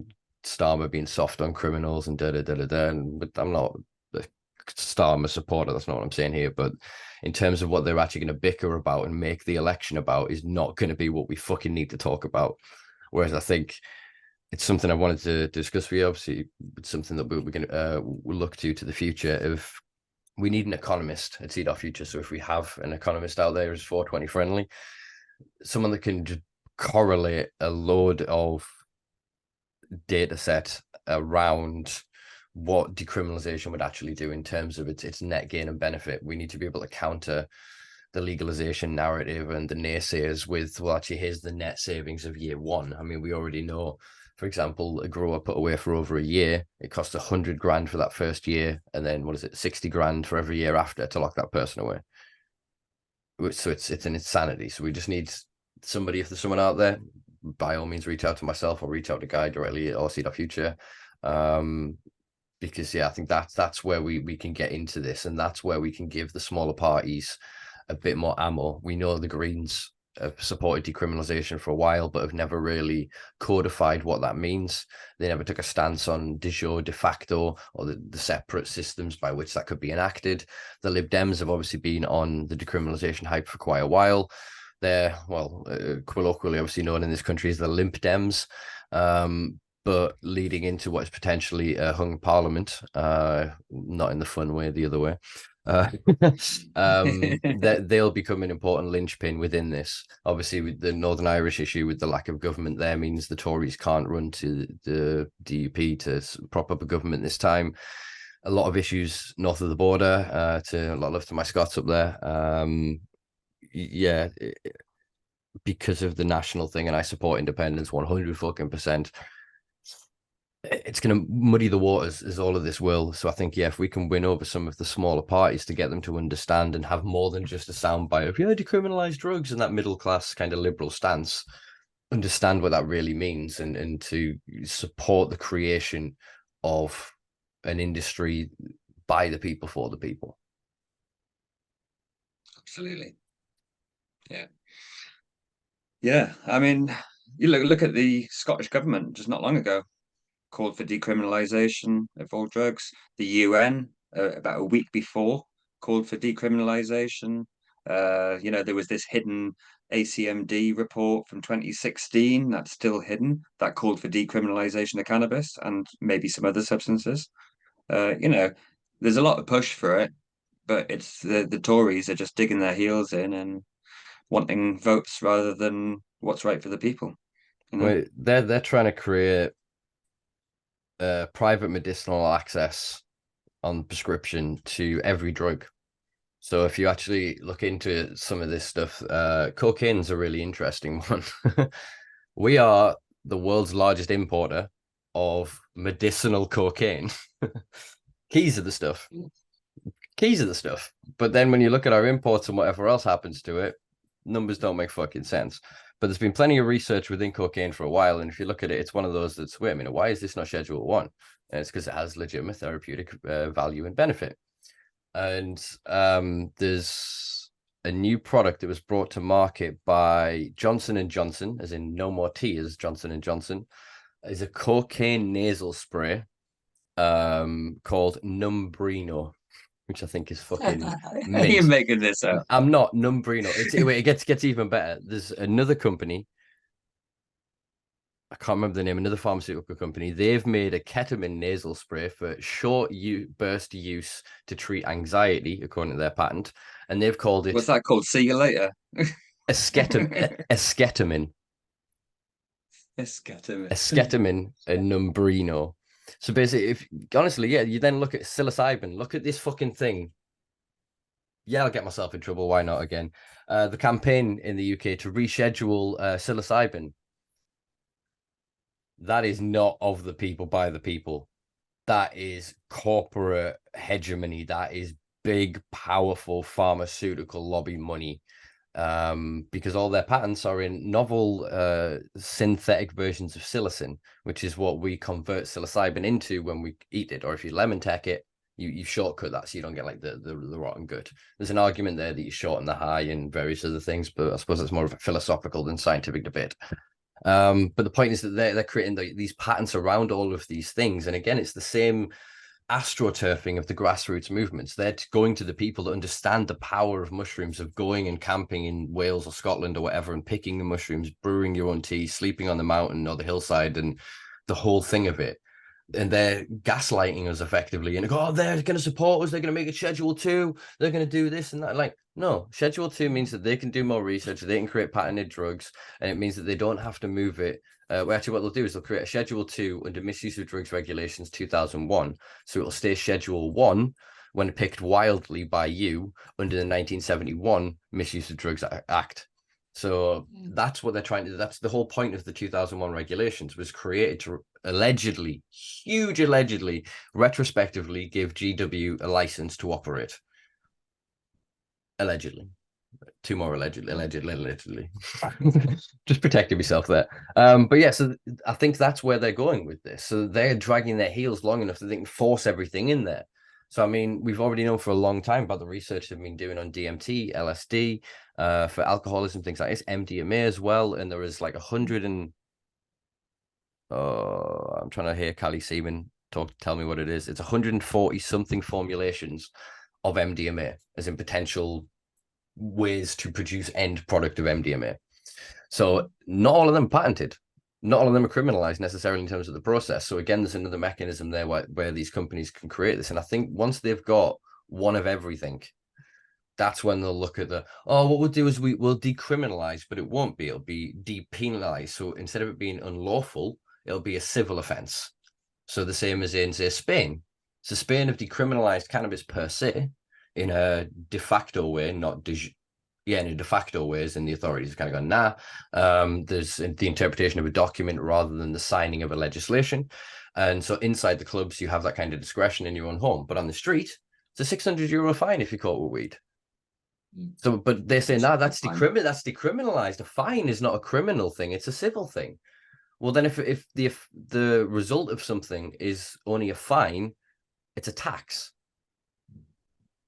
Starmer being soft on criminals and da da da da da. But I'm not a Starmer supporter. That's not what I'm saying here. But in terms of what they're actually going to bicker about and make the election about, is not going to be what we fucking need to talk about. Whereas I think it's something I wanted to discuss with you. Obviously, it's something that we're going to look to the future. If we need an economist at Seed Our Future, so if we have an economist out there who's 420 friendly, someone that can just correlate a load of data set around what decriminalization would actually do in terms of its net gain and benefit. We need to be able to counter the legalization narrative and the naysayers with, well, actually, here's the net savings of year one. I mean, we already know, for example, a grower put away for over a year, it costs 100 grand for that first year, and then 60 grand for every year after to lock that person away. So it's an insanity. So we just need somebody, if there's someone out there, by all means, reach out to myself or reach out to Guy directly or Seed Our Future. Because I think that's where we can get into this, and that's where we can give the smaller parties a bit more ammo. We know the Greens have supported decriminalization for a while, but have never really codified what that means. They never took a stance on de jure, de facto, or the separate systems by which that could be enacted. The Lib Dems have obviously been on the decriminalization hype for quite a while. They're, colloquially obviously known in this country as the Limp Dems. But leading into what is potentially a hung parliament, not in the fun way, the other way, they'll become an important linchpin within this. Obviously, with the Northern Irish issue with the lack of government there means the Tories can't run to the DUP to prop up a government this time. A lot of issues north of the border, to a lot of love to my Scots up there. Because of the national thing, and I support independence 100%. It's going to muddy the waters, as all of this will. So I think, if we can win over some of the smaller parties to get them to understand and have more than just a soundbite of, decriminalize drugs and that middle class kind of liberal stance, understand what that really means, and to support the creation of an industry by the people for the people. Absolutely. Yeah. I mean, you look at the Scottish government just not long ago, called for decriminalisation of all drugs. The UN, about a week before, called for decriminalisation. There was this hidden ACMD report from 2016 that's still hidden that called for decriminalisation of cannabis and maybe some other substances. There's a lot of push for it, but it's the Tories are just digging their heels in and wanting votes rather than what's right for the people. Well, they're trying to create private medicinal access on prescription to every drug. So if you actually look into some of this stuff, cocaine's a really interesting one. We are the world's largest importer of medicinal cocaine. Keys are the stuff. But then when you look at our imports and whatever else happens to it, numbers don't make fucking sense. But there's been plenty of research within cocaine for a while, and if you look at it, it's one of those that's, wait a minute, why is this not Schedule 1? And it's because it has legitimate therapeutic value and benefit. And there's a new product that was brought to market by Johnson & Johnson, as in no more tears, Johnson & Johnson, is a cocaine nasal spray called Numbrino, which I think is fucking mint. You're making this up. I'm not. Numbrino. It gets even better. There's another company, I can't remember the name, another pharmaceutical company. They've made a ketamine nasal spray for short burst use to treat anxiety, according to their patent. And they've called it... What's that called? See you later. Esketamine. Esketamine And Numbrino. So basically, if honestly, yeah, you then look at psilocybin. Look at this fucking thing. Yeah, I'll get myself in trouble. Why not again? The campaign in the UK to reschedule psilocybin. That is not of the people by the people. That is corporate hegemony. That is big, powerful pharmaceutical lobby money. Because all their patents are in novel synthetic versions of psilocin, which is what we convert psilocybin into when we eat it, or if you lemon tech it, you shortcut that so you don't get like the rotten gut. There's an argument there that you shorten the high and various other things, but I suppose it's more of a philosophical than scientific debate. But the point is that they're creating these patents around all of these things, and again, it's the same astroturfing of the grassroots movements. They're going to the people that understand the power of mushrooms, of going and camping in Wales or Scotland or whatever and picking the mushrooms, brewing your own tea, sleeping on the mountain or the hillside, and the whole thing of it. And they're gaslighting us effectively and go, oh, they're going to support us, they're going to make it Schedule 2, they're going to do this and that. Like, no, Schedule 2 means that they can do more research, they can create patented drugs, and it means that they don't have to move it. Actually, what they'll do is they'll create a Schedule 2 under Misuse of Drugs Regulations 2001. So it'll stay Schedule 1 when picked wildly by you under the 1971 Misuse of Drugs Act. So that's what they're trying to do. That's the whole point of the 2001 regulations, was created to allegedly, huge allegedly, retrospectively give GW a license to operate. Allegedly. Two more allegedly. Just protecting myself there. But yeah, so I think that's where they're going with this. So they're dragging their heels long enough that they can force everything in there. So, I mean, we've already known for a long time about the research they've been doing on DMT, LSD, for alcoholism, things like this, MDMA as well. And there is like 100 and... I'm trying to hear Callie Seaman tell me what it is. It's 140 something formulations of MDMA, as in potential ways to produce end product of MDMA. So not all of them patented. Not all of them are criminalized necessarily in terms of the process. So again, there's another mechanism there where these companies can create this. And I think once they've got one of everything, that's when they'll look at what we'll do is we'll decriminalize, but it won't be. It'll be depenalized. So instead of it being unlawful, it'll be a civil offense. So the same as in, say, Spain. So Spain have decriminalized cannabis per se in a de facto way, not in a de facto ways, and the authorities have kind of gone, nah. There's the interpretation of a document rather than the signing of a legislation. And so inside the clubs, you have that kind of discretion in your own home. But on the street, it's a 600 euro fine if you're caught with weed. So, but they're saying, nah, that's decriminalized. A fine is not a criminal thing, it's a civil thing. Well, then if the result of something is only a fine, it's a tax.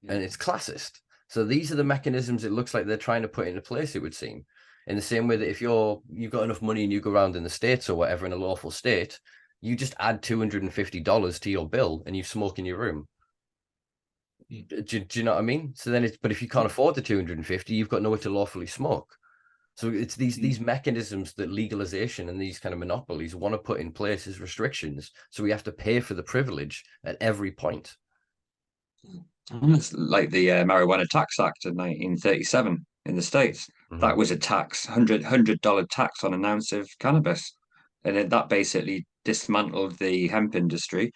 And it's classist. So these are the mechanisms it looks like they're trying to put into place, it would seem. In the same way that if you've got enough money and you go around in the States or whatever in a lawful state, you just add $250 to your bill and you smoke in your room. Do you know what I mean? So then but if you can't afford the 250, you've got nowhere to lawfully smoke. So it's these mechanisms that legalization and these kind of monopolies want to put in place as restrictions. So we have to pay for the privilege at every point. It's like the Marijuana Tax Act of 1937 in the States. Mm-hmm. That was a tax, $100 tax on an ounce of cannabis. And that basically dismantled the hemp industry,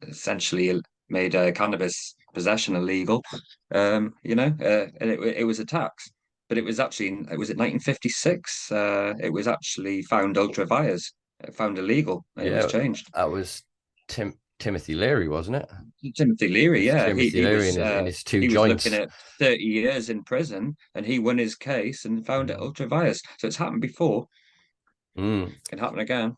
essentially made cannabis possession illegal, and it was a tax. But it was in 1956, it was actually found ultra vires, found illegal, and it was changed. That was Timothy Leary, wasn't it? Timothy Leary, yeah. Timothy Leary in his two joints. He was looking at 30 years in prison, and he won his case and found it ultra vires. So it's happened before. It can happen again.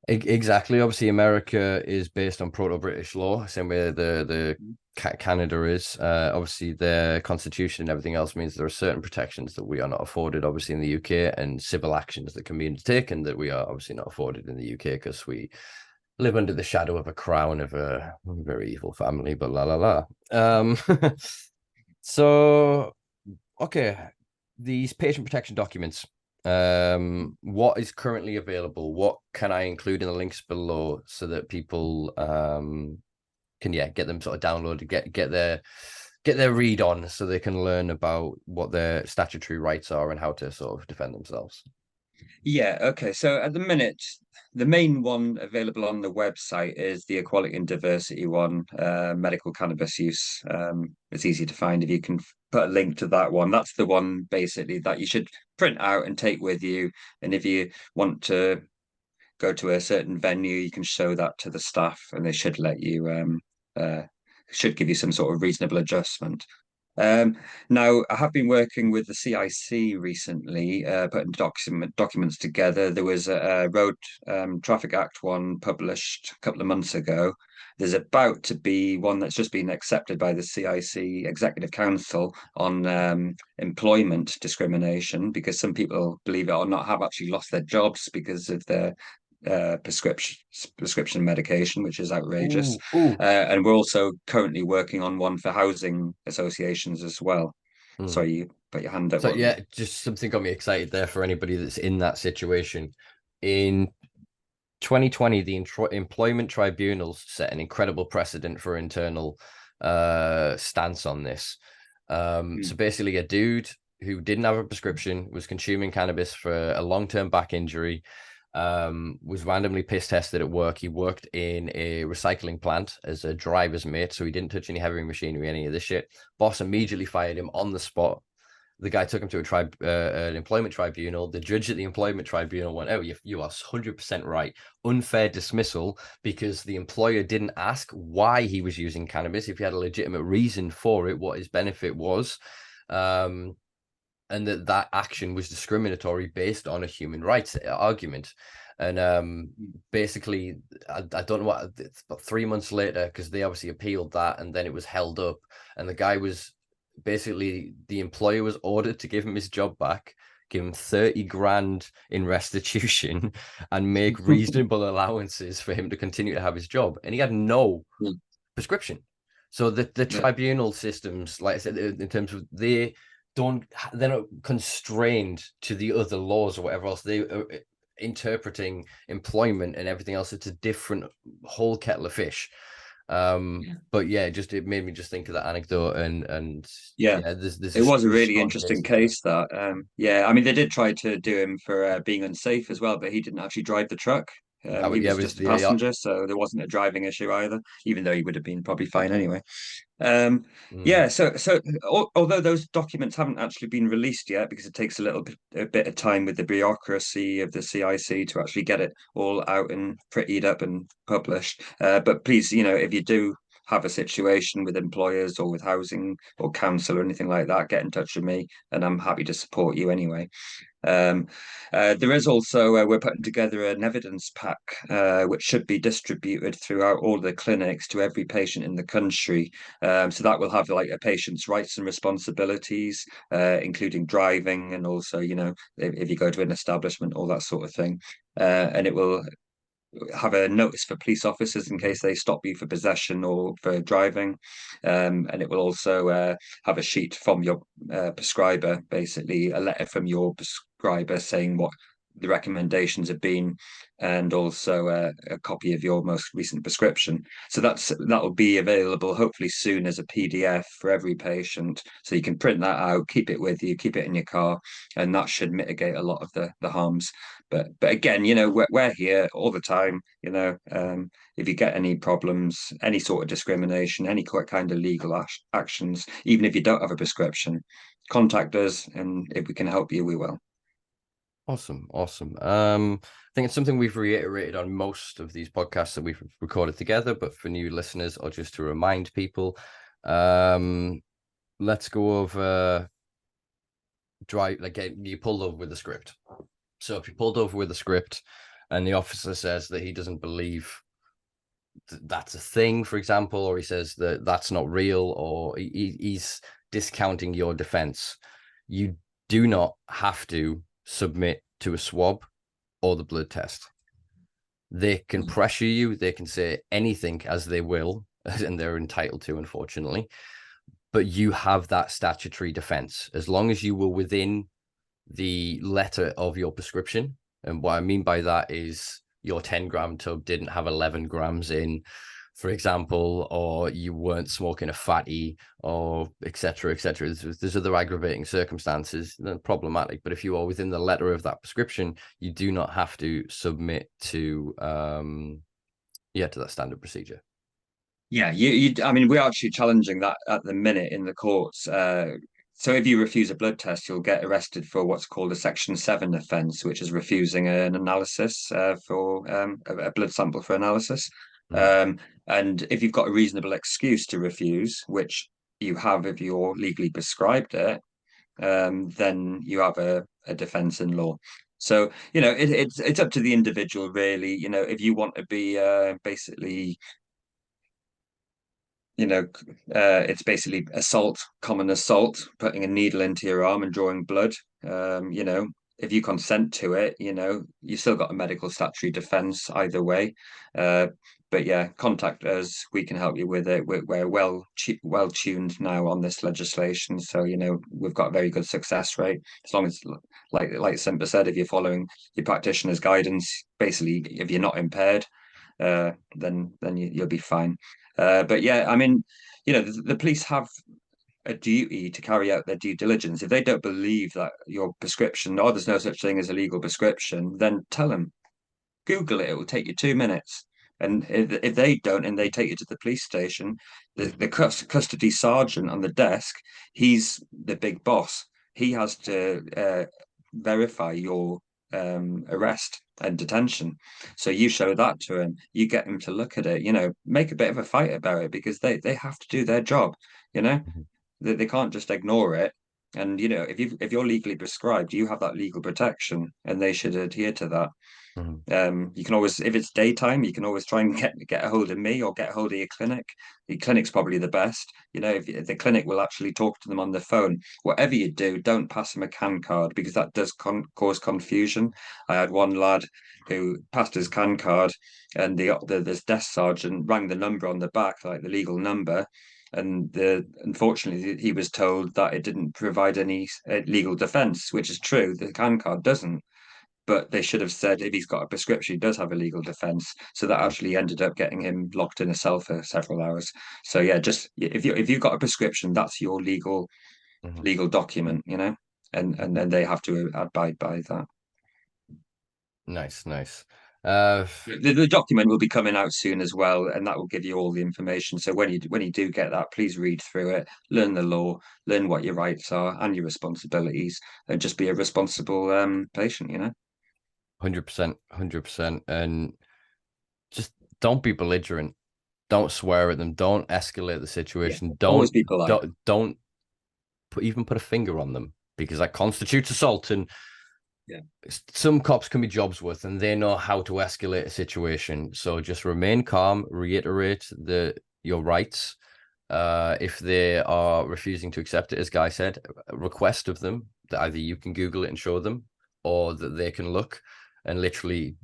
Exactly. Obviously, America is based on proto-British law, same way the Canada is. Obviously, their constitution and everything else means there are certain protections that we are not afforded, obviously, in the UK, and civil actions that can be undertaken that we are obviously not afforded in the UK because we live under the shadow of a crown of a very evil family, but la la la. So, okay, these patient protection documents. What is currently available? What can I include in the links below so that people can get them sort of downloaded, get their read on, so they can learn about what their statutory rights are and how to sort of defend themselves. Yeah, okay. So at the minute, the main one available on the website is the equality and diversity one, medical cannabis use. It's easy to find if you can put a link to that one. That's the one basically that you should print out and take with you. And if you want to go to a certain venue, you can show that to the staff, and they should let you should give you some sort of reasonable adjustment. Um, Now, I have been working with the CIC recently, putting documents together. There was a Road Traffic Act one published a couple of months ago. There's about to be one that's just been accepted by the CIC Executive Council on employment discrimination, because some people, believe it or not, have actually lost their jobs because of their prescription medication, which is outrageous. Ooh, ooh. And we're also currently working on one for housing associations as well. Mm. Sorry, you put your hand up. So What? yeah, just something got me excited there for anybody that's in that situation. In 2020, the employment tribunals set an incredible precedent for internal stance on this. So basically, a dude who didn't have a prescription was consuming cannabis for a long-term back injury, was randomly piss tested at work. He worked in a recycling plant as a driver's mate, so he didn't touch any heavy machinery, any of this shit. Boss immediately fired him on the spot. The guy took him to an employment tribunal. The judge at the employment tribunal went, "Oh, you are 100% right. Unfair dismissal, because the employer didn't ask why he was using cannabis, if he had a legitimate reason for it, what his benefit was, and that action was discriminatory based on a human rights argument." And basically, I don't know what, it's about 3 months later, because they obviously appealed that, and then it was held up, and the guy was basically, the employer was ordered to give him his job back, give him 30 grand in restitution, and make reasonable allowances for him to continue to have his job. And he had no prescription. So the tribunal systems, like I said, in terms of they're not constrained to the other laws or whatever else. They are interpreting employment and everything else. It's a different whole kettle of fish. But yeah, it made me just think of that anecdote, and Yeah, there's it was a really strong interesting cases there. case that. Yeah, I mean, they did try to do him for being unsafe as well, but he didn't actually drive the truck. That He was, yeah, it was was just a the passenger, so there wasn't a driving issue either, even though he would have been probably fine anyway. mm, Yeah, so although those documents haven't actually been released yet, because it takes a bit of time with the bureaucracy of the CIC to actually get it all out and prettied up and published. But please, if you do have a situation with employers or with housing or council or anything like that, get in touch with me, and I'm happy to support you anyway. Um, there is also, we're putting together an evidence pack, which should be distributed throughout all the clinics to every patient in the country. So that will have like a patient's rights and responsibilities, including driving, and also, if you go to an establishment, all that sort of thing. And it will have a notice for police officers in case they stop you for possession or for driving. And it will also have a sheet from your prescriber, basically a letter from your prescriber saying what the recommendations have been, and also a copy of your most recent prescription. So that will be available hopefully soon as a PDF for every patient. So you can print that out, keep it with you, keep it in your car, and that should mitigate a lot of the harms. But again, we're here all the time. If you get any problems, any sort of discrimination, any kind of legal actions, even if you don't have a prescription, contact us, and if we can help you, we will. awesome. I think it's something we've reiterated on most of these podcasts that we've recorded together, but for new listeners, or just to remind people, let's go over you pulled over with a script. So if you pulled over with a script and the officer says that he doesn't believe that's a thing, for example, or he says that that's not real, or he's discounting your defense, you do not have to submit to a swab or the blood test. They can pressure you, they can say anything as they will, and they're entitled to, unfortunately, but you have that statutory defense as long as you were within the letter of your prescription. And what I mean by that is your 10-gram tub didn't have 11 grams in for example, or you weren't smoking a fatty, or etc., etc. There's other aggravating circumstances that are problematic. But if you are within the letter of that prescription, you do not have to submit to to that standard procedure. Yeah, I mean, we're actually challenging that at the minute in the courts. So if you refuse a blood test, you'll get arrested for what's called a Section 7 offence, which is refusing an analysis for a blood sample for analysis. And if you've got a reasonable excuse to refuse, which you have if you're legally prescribed it, then you have a defence in law. So, it's up to the individual, really. If you want to be basically it's basically assault, common assault, putting a needle into your arm and drawing blood. If you consent to it, you still got a medical statutory defence either way. But yeah, contact us. We can help you with it. We're well tuned now on this legislation, so we've got a very good success rate. As long as, like Simpa said, if you're following your practitioner's guidance, basically, if you're not impaired, then you'll be fine. But yeah, I mean, the police have a duty to carry out their due diligence. If they don't believe that your prescription, or there's no such thing as a legal prescription, then tell them. Google it. It will take you 2 minutes. And if they don't, and they take you to the police station, the custody sergeant on the desk, he's the big boss. He has to verify your arrest and detention. So you show that to him, you get him to look at it, make a bit of a fight about it, because they have to do their job, they can't just ignore it. And if you're legally prescribed, you have that legal protection, and they should adhere to that. You can always, if it's daytime, you can always try and get a hold of me, or get a hold of your clinic. The clinic's probably the best. If the clinic will actually talk to them on the phone. Whatever you do, don't pass them a CAN card, because that does cause confusion. I had one lad who passed his CAN card, and this desk sergeant rang the number on the back, like the legal number. And unfortunately, he was told that it didn't provide any legal defense, which is true. The CAN card doesn't. But they should have said if he's got a prescription, he does have a legal defense. So that actually ended up getting him locked in a cell for several hours. So yeah, just if you've got a prescription, that's your legal document, and then they have to abide by that. Nice. The document will be coming out soon as well, and that will give you all the information. So when you do get that, please read through it, learn the law, learn what your rights are and your responsibilities, and just be a responsible patient. 100%, and just don't be belligerent. Don't swear at them. Don't escalate the situation. Yeah, always be polite. Don't even put a finger on them, because that constitutes assault. And some cops can be jobs worth, and they know how to escalate a situation. So just remain calm, reiterate your rights. If they are refusing to accept it, as Guy said, request of them that either you can Google it and show them, or that they can look. And literally,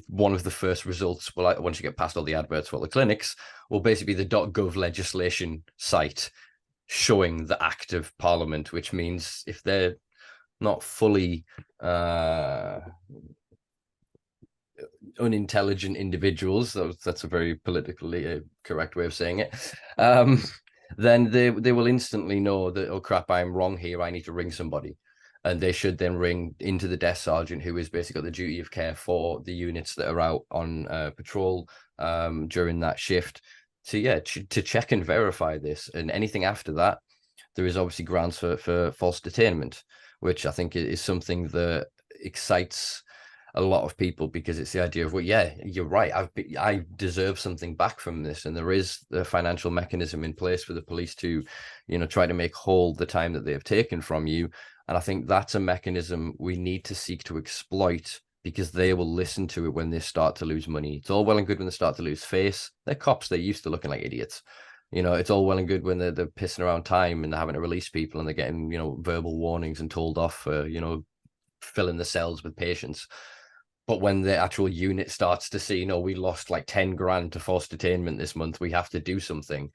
one of the first results, once you get past all the adverts for all the clinics, will basically be the .gov legislation site showing the act of Parliament, which means if they're not fully unintelligent individuals, that's a very politically correct way of saying it, then they will instantly know that, oh crap, I'm wrong here, I need to ring somebody. And they should then ring into the desk sergeant, who is basically got the duty of care for the units that are out on patrol during that shift, to check and verify this. And anything after that, there is obviously grounds for false detainment, which I think is something that excites a lot of people, because it's the idea of, well, yeah, you're right, I deserve something back from this, and there is the financial mechanism in place for the police to try to make whole the time that they have taken from you. And I think that's a mechanism we need to seek to exploit, because they will listen to it when they start to lose money. It's all well and good when they start to lose face. They're cops, they're used to looking like idiots. It's all well and good when they're pissing around time and they're having to release people and they're getting verbal warnings and told off for filling the cells with patients. But when the actual unit starts to see, we lost like 10 grand to forced detainment this month, we have to do something,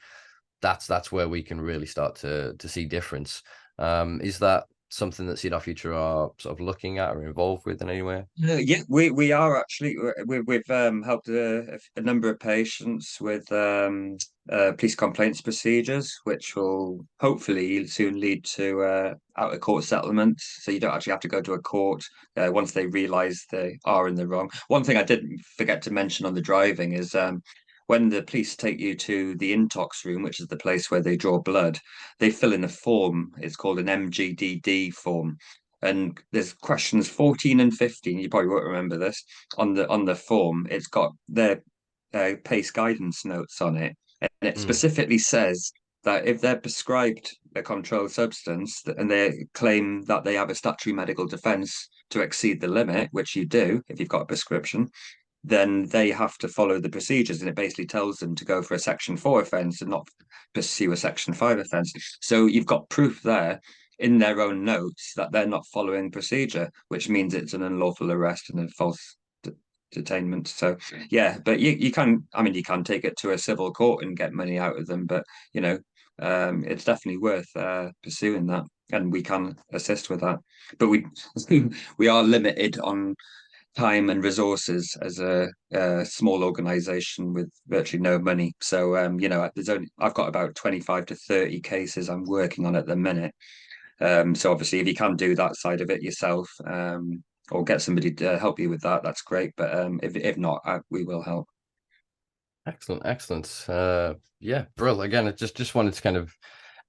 that's where we can really start to see difference. Is that something that Seed Our Future are sort of looking at or involved with in any way? Yeah, we are actually we've helped a number of patients with police complaints procedures, which will hopefully soon lead to out of court settlements. So you don't actually have to go to a court once they realise they are in the wrong. One thing I didn't forget to mention on the driving is when the police take you to the intox room, which is the place where they draw blood, they fill in a form. It's called an MGDD form, and there's questions 14 and 15. You probably won't remember this on the form. It's got their PACE guidance notes on it, and it specifically says that if they're prescribed a controlled substance and they claim that they have a statutory medical defence to exceed the limit, which you do if you've got a prescription, then they have to follow the procedures, and it basically tells them to go for a Section 4 offence and not pursue a Section 5 offence. So you've got proof there in their own notes that they're not following procedure, which means it's an unlawful arrest and a false detainment. So yeah, but you can, I mean, you can take it to a civil court and get money out of them, but it's definitely worth pursuing that, and we can assist with that. But we are limited on time and resources as a small organization with virtually no money. So I've got about 25 to 30 cases I'm working on at the minute. So obviously if you can do that side of it yourself, or get somebody to help you with that, that's great. But if not, we will help. Excellent. Yeah, Brill. Again, I just wanted to kind of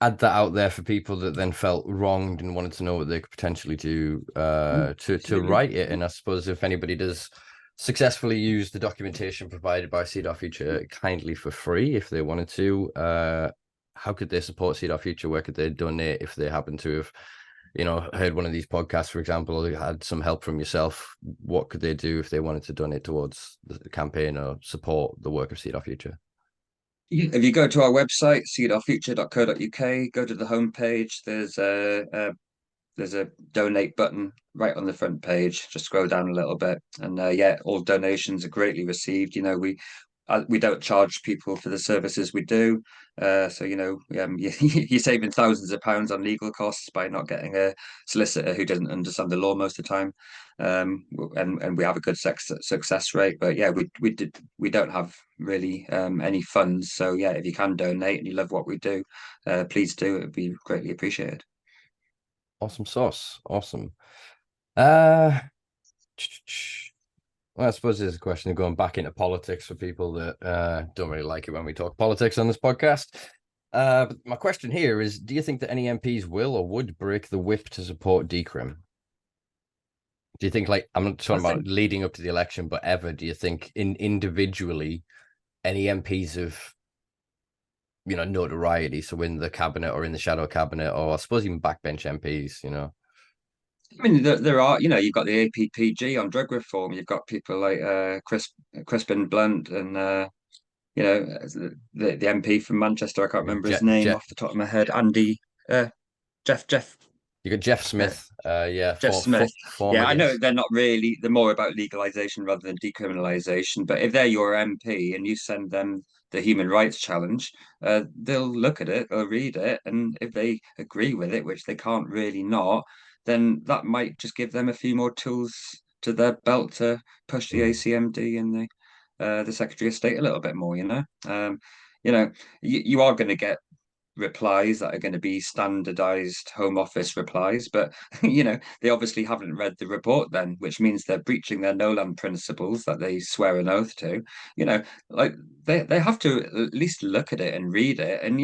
add that out there for people that then felt wronged and wanted to know what they could potentially do to right it. And I suppose if anybody does successfully use the documentation provided by Seed Our Future kindly for free, if they wanted to, how could they support Seed Our Future? Where could they donate if they happen to have, heard one of these podcasts, for example, or had some help from yourself? What could they do if they wanted to donate towards the campaign or support the work of Seed Our Future? If you go to our website, seedourfuture.co.uk, go to the homepage, there's a donate button right on the front page. Just scroll down a little bit, and all donations are greatly received. We don't charge people for the services we do, so you're saving thousands of pounds on legal costs by not getting a solicitor who doesn't understand the law most of the time, and we have a good success rate. But yeah, we don't have really any funds, so yeah, if you can donate and you love what we do, please do. It'd be greatly appreciated. Awesome sauce. Awesome. Well, I suppose there's a question of going back into politics for people that don't really like it when we talk politics on this podcast. But my question here is, do you think that any MPs will or would break the whip to support decrim? Do you think, like, I'm not talking about leading up to the election, but ever, do you think individually any MPs of notoriety, so in the cabinet or in the shadow cabinet, or I suppose even backbench MPs, I mean, there are, you've got the APPG on drug reform. You've got people like Crispin Blunt and, the MP from Manchester. I can't remember his name off the top of my head. Andy, Jeff. You got Jeff Smith. Jeff Smith. I know they're not really, they're more about legalization rather than decriminalization. But if they're your MP and you send them the human rights challenge, they'll look at it, they'll read it, and if they agree with it, which they can't really not, then that might just give them a few more tools to their belt to push the ACMD and the Secretary of State a little bit more. You are going to get replies that are going to be standardized Home Office replies, but they obviously haven't read the report then, which means they're breaching their no land principles that they swear an oath to. Like they have to at least look at it and read it, and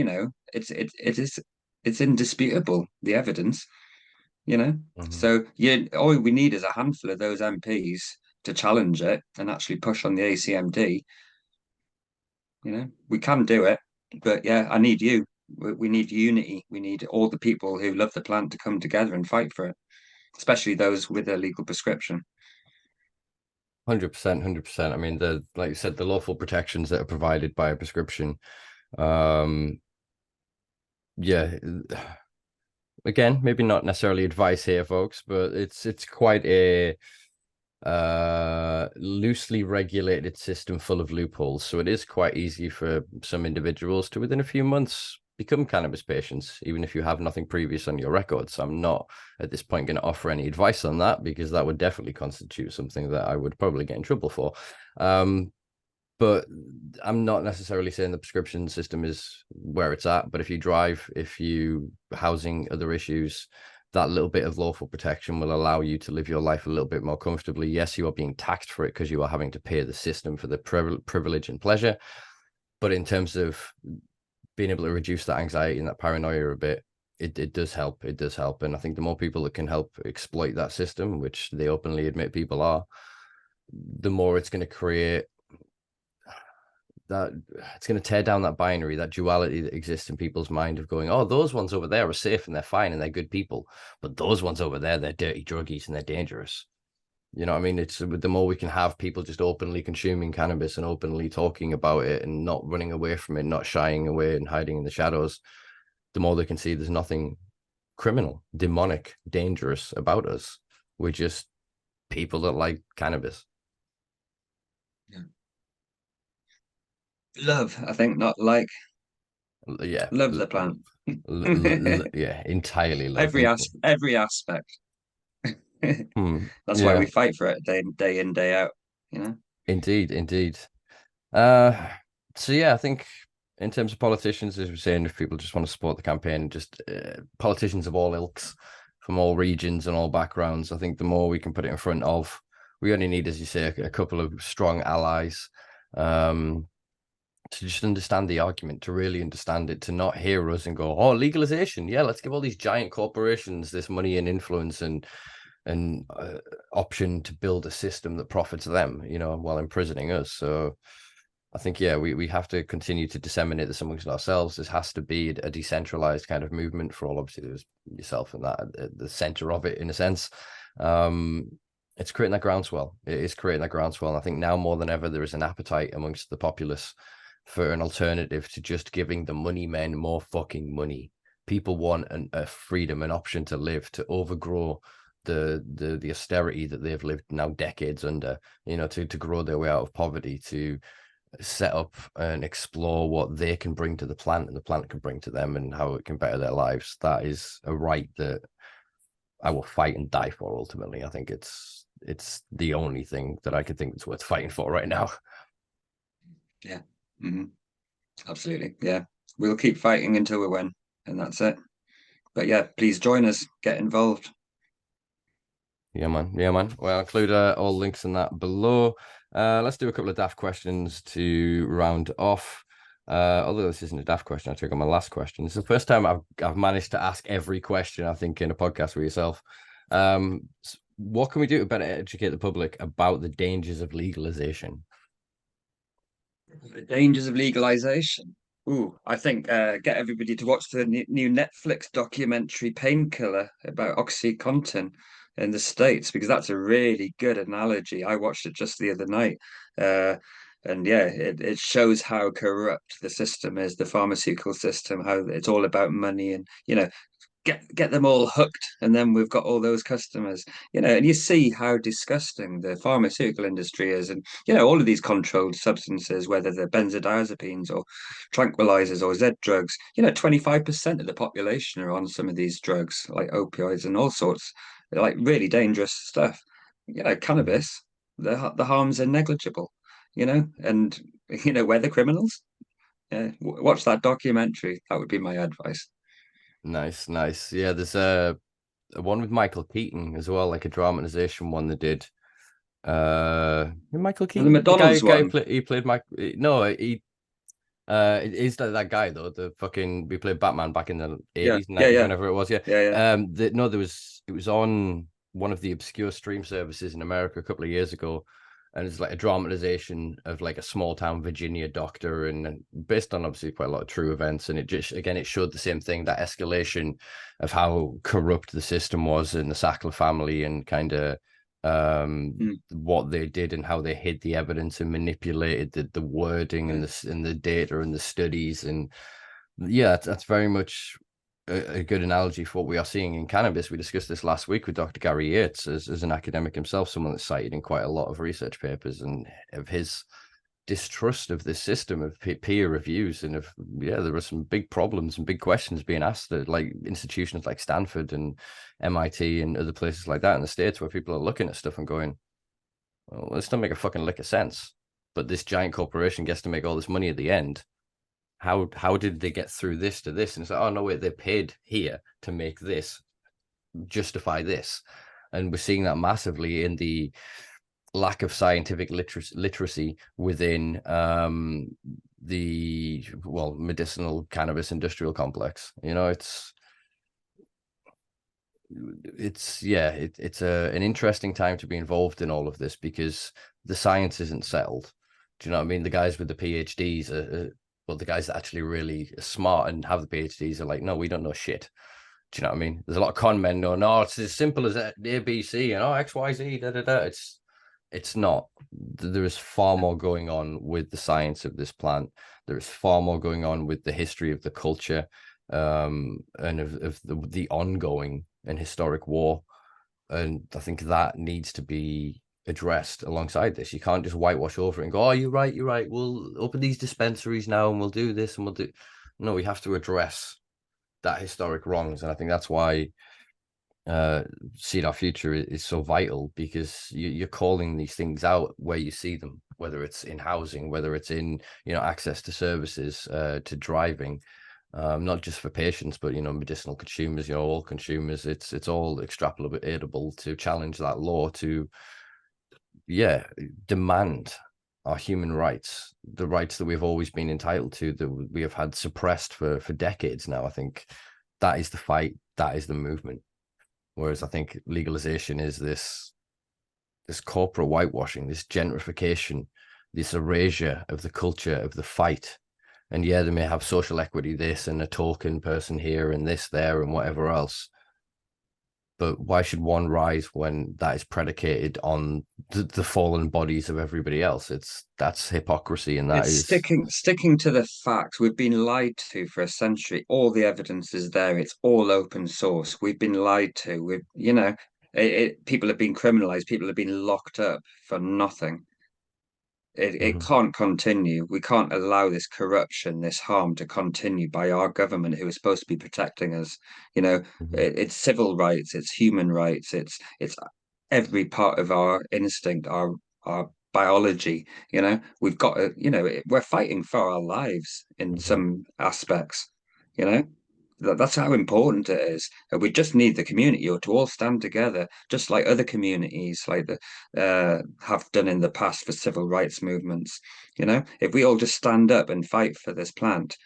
it's indisputable, the evidence. So all we need is a handful of those MPs to challenge it and actually push on the ACMD. We can do it, but yeah, I need you. We need unity. We need all the people who love the plant to come together and fight for it, especially those with a legal prescription. 100%, 100%. I mean, like you said, the lawful protections that are provided by a prescription. Again, maybe not necessarily advice here, folks, but it's quite a loosely regulated system full of loopholes. So it is quite easy for some individuals to, within a few months, become cannabis patients, even if you have nothing previous on your records. I'm not at this point going to offer any advice on that, because that would definitely constitute something that I would probably get in trouble for. But I'm not necessarily saying the prescription system is where it's at. But if you drive, if you housing, other issues, that little bit of lawful protection will allow you to live your life a little bit more comfortably. Yes, you are being taxed for it because you are having to pay the system for the privilege and pleasure. But in terms of being able to reduce that anxiety and that paranoia a bit, it does help. It does help. And I think the more people that can help exploit that system, which they openly admit people are, the more it's going to create that, it's going to tear down that binary, that duality that exists in people's mind of going, oh, those ones over there are safe and they're fine and they're good people, but those ones over there, they're dirty druggies and they're dangerous. You know what I mean? It's the more we can have people just openly consuming cannabis and openly talking about it and not running away from it, not shying away and hiding in the shadows, the more they can see there's nothing criminal, demonic, dangerous about us. We're just people that like cannabis. Love, I think, not like. Yeah. Love the plant. Yeah, entirely love. Every aspect. That's why Yeah, we fight for it day in, day out, you know? indeed. So yeah, I think in terms of politicians, as we're saying, if people just want to support the campaign, just politicians of all ilks, from all regions and all backgrounds, I think the more we can put it in front of, we only need, as you say, a couple of strong allies, to just understand the argument, to really understand it, to not hear us and go, oh, legalization, yeah, let's give all these giant corporations this money and influence and option to build a system that profits them, you know, while imprisoning us. So I think, yeah, we have to continue to disseminate this amongst ourselves. This has to be a decentralized kind of movement for all. Obviously, there's yourself and that at the center of it, in a sense. It's creating that groundswell. It is creating that groundswell. And I think now more than ever, there is an appetite amongst the populace for an alternative to just giving the money men more fucking money. People want a freedom, an option to live, to overgrow the austerity that they've lived now decades under, you know, to grow their way out of poverty, to set up and explore what they can bring to the plant and the plant can bring to them and how it can better their lives. That is a right that I will fight and die for. Ultimately, I think it's the only thing that I could think that's worth fighting for right now. Yeah. Mm-hmm. Absolutely. Yeah. We'll keep fighting until we win, and that's it. But yeah, please join us, get involved. Yeah, man. Well, I'll include all links in that below. Let's do a couple of daft questions to round off. Although this isn't a daft question, I took on my last question. It's the first time I've managed to ask every question, I think, in a podcast with yourself. What can we do to better educate the public about the dangers of legalization? The dangers of legalization. Ooh, I think get everybody to watch the new Netflix documentary Painkiller about OxyContin in the States, because that's a really good analogy. I watched it just the other night. And yeah, it shows how corrupt the system is, the pharmaceutical system, how it's all about money and, you know, get them all hooked, and then we've got all those customers, you know. And you see how disgusting the pharmaceutical industry is, and you know, all of these controlled substances, whether they're benzodiazepines or tranquilizers or Z drugs, you know, 25% of the population are on some of these drugs like opioids and all sorts. They're like really dangerous stuff. You know, cannabis, the harms are negligible, you know. And you know, we're the criminals. Yeah, watch that documentary. That would be my advice. Nice. Yeah, there's a one with Michael Keaton as well, like a dramatization one they did. Michael And the Keaton, McDonald's one. he played Mike. No, he's that guy though. The fucking we played Batman back in the Yeah, 80s, yeah, 90s, yeah, whenever it was. Yeah. yeah, yeah. No, it was on one of the obscure stream services in America a couple of years ago, and it's like a dramatization of like a small town Virginia doctor, and based on obviously quite a lot of true events. And it just, again, it showed the same thing, that escalation of how corrupt the system was in the Sackler family, and kind of what they did and how they hid the evidence and manipulated the wording and the data and the studies. And yeah, that's very much a good analogy for what we are seeing in cannabis. We discussed this last week with Dr. Gary Yates, as an academic himself, someone that's cited in quite a lot of research papers and of his distrust of this system of peer reviews, and there are some big problems and big questions being asked at like institutions like Stanford and MIT and other places like that in the States, where people are looking at stuff and going, well, this don't make a fucking lick of sense, but this giant corporation gets to make all this money at the end. How did they get through this to this? And it's like, oh no, wait, they paid here to make this justify this. And we're seeing that massively in the lack of scientific literacy within the medicinal cannabis industrial complex. You know, it's an interesting time to be involved in all of this, because the science isn't settled. Do you know what I mean? The guys with the PhDs the guys that actually really are smart and have the PhDs are like, no, we don't know shit. Do you know what I mean? There's a lot of con men going, no, it's as simple as A, B, C, and X, Y, Z, da, da, da. It's not. There is far more going on with the science of this plant. There is far more going on with the history of the culture, and of the ongoing and historic war. And I think that needs to be addressed alongside this. You can't just whitewash over it and go, oh, you're right. We'll open these dispensaries now and we'll do this and we'll do. No, we have to address that historic wrongs. And I think that's why Seed Our Future is so vital, because you're calling these things out where you see them, whether it's in housing, whether it's in access to services, to driving, not just for patients but medicinal consumers, all consumers. It's all extrapolatable to challenge that law, to demand our human rights, the rights that we've always been entitled to, that we have had suppressed for decades now. I think that is the fight, that is the movement. Whereas I think legalization is this corporate whitewashing, this gentrification, this erasure of the culture of the fight. And they may have social equity this and a token person here and this there and whatever else. But why should one rise when that is predicated on the fallen bodies of everybody else? That's hypocrisy, and is sticking to the facts. We've been lied to for a century. All the evidence is there. It's all open source. We've been lied to. People have been criminalized. People have been locked up for nothing. It can't continue. We can't allow this corruption, this harm to continue by our government, who is supposed to be protecting us. It's civil rights, it's human rights, it's every part of our instinct, our biology. We've got to, we're fighting for our lives in some aspects. That's how important it is. We just need the community to all stand together, just like other communities have done in the past for civil rights movements. If we all just stand up and fight for this plant,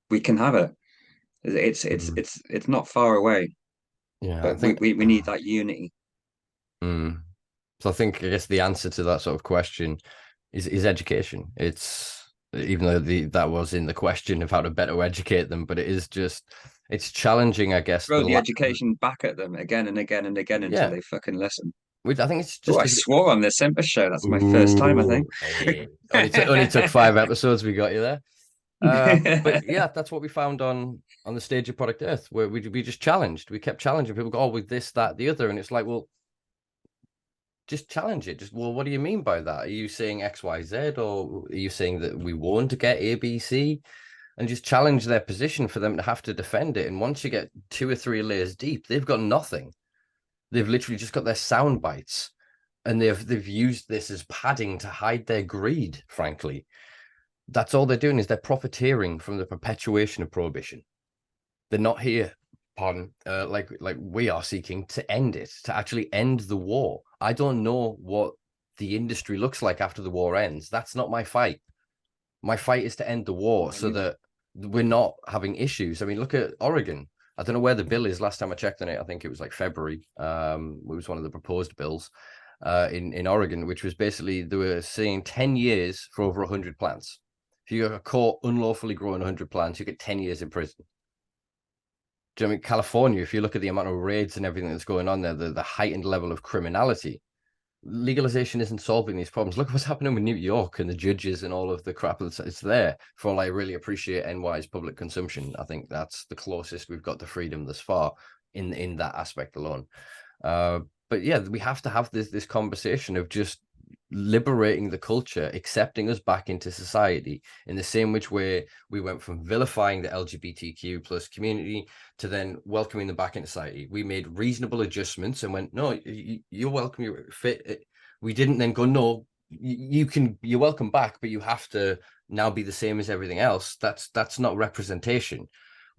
we can have it. It's not far away. Yeah, but we need that unity. So I guess the answer to that sort of question is education. It's, even though that was in the question of how to better educate them, but it's challenging, I guess. Throw the education back at them again and again and again until they fucking listen. Which I think it's just. I swore on the Simpa show. That's my first time, I think. Hey. only took 5 episodes. We got you there. But that's what we found on the stage of Product Earth, where we just challenged. We kept challenging people. Go, with this, that, the other, and it's like, well, just challenge it. What do you mean by that? Are you saying X, Y, Z, or are you saying that we won't get A, B, C? And just challenge their position for them to have to defend it. And once you get 2 or 3 layers deep, they've got nothing. They've literally just got their sound bites, and they've used this as padding to hide their greed. Frankly, that's all they're doing, is they're profiteering from the perpetuation of prohibition. They're not here, like we are seeking to end it, to actually end the war. I don't know what the industry looks like after the war ends. That's not my fight. My fight is to end the war so that we're not having issues. I mean, look at Oregon. I don't know where the bill is. Last time I checked on it, I think it was like February. It was one of the proposed bills in Oregon, which was basically, they were saying 10 years for over 100 plants. If you got caught unlawfully growing 100 plants, you get 10 years in prison. Do you know what I mean? California, if you look at the amount of raids and everything that's going on there, the heightened level of criminality, legalization isn't solving these problems. Look what's happening with New York and the judges and all of the crap that's there. For all I really appreciate NY's public consumption, I think that's the closest we've got to freedom thus far in that aspect alone. But we have to have this conversation of just liberating the culture, accepting us back into society in the same which way we went from vilifying the LGBTQ plus community to then welcoming them back into society. We made reasonable adjustments and went, no, you're welcome, you're fit. We didn't then go, no, you're welcome back, but you have to now be the same as everything else. That's not representation.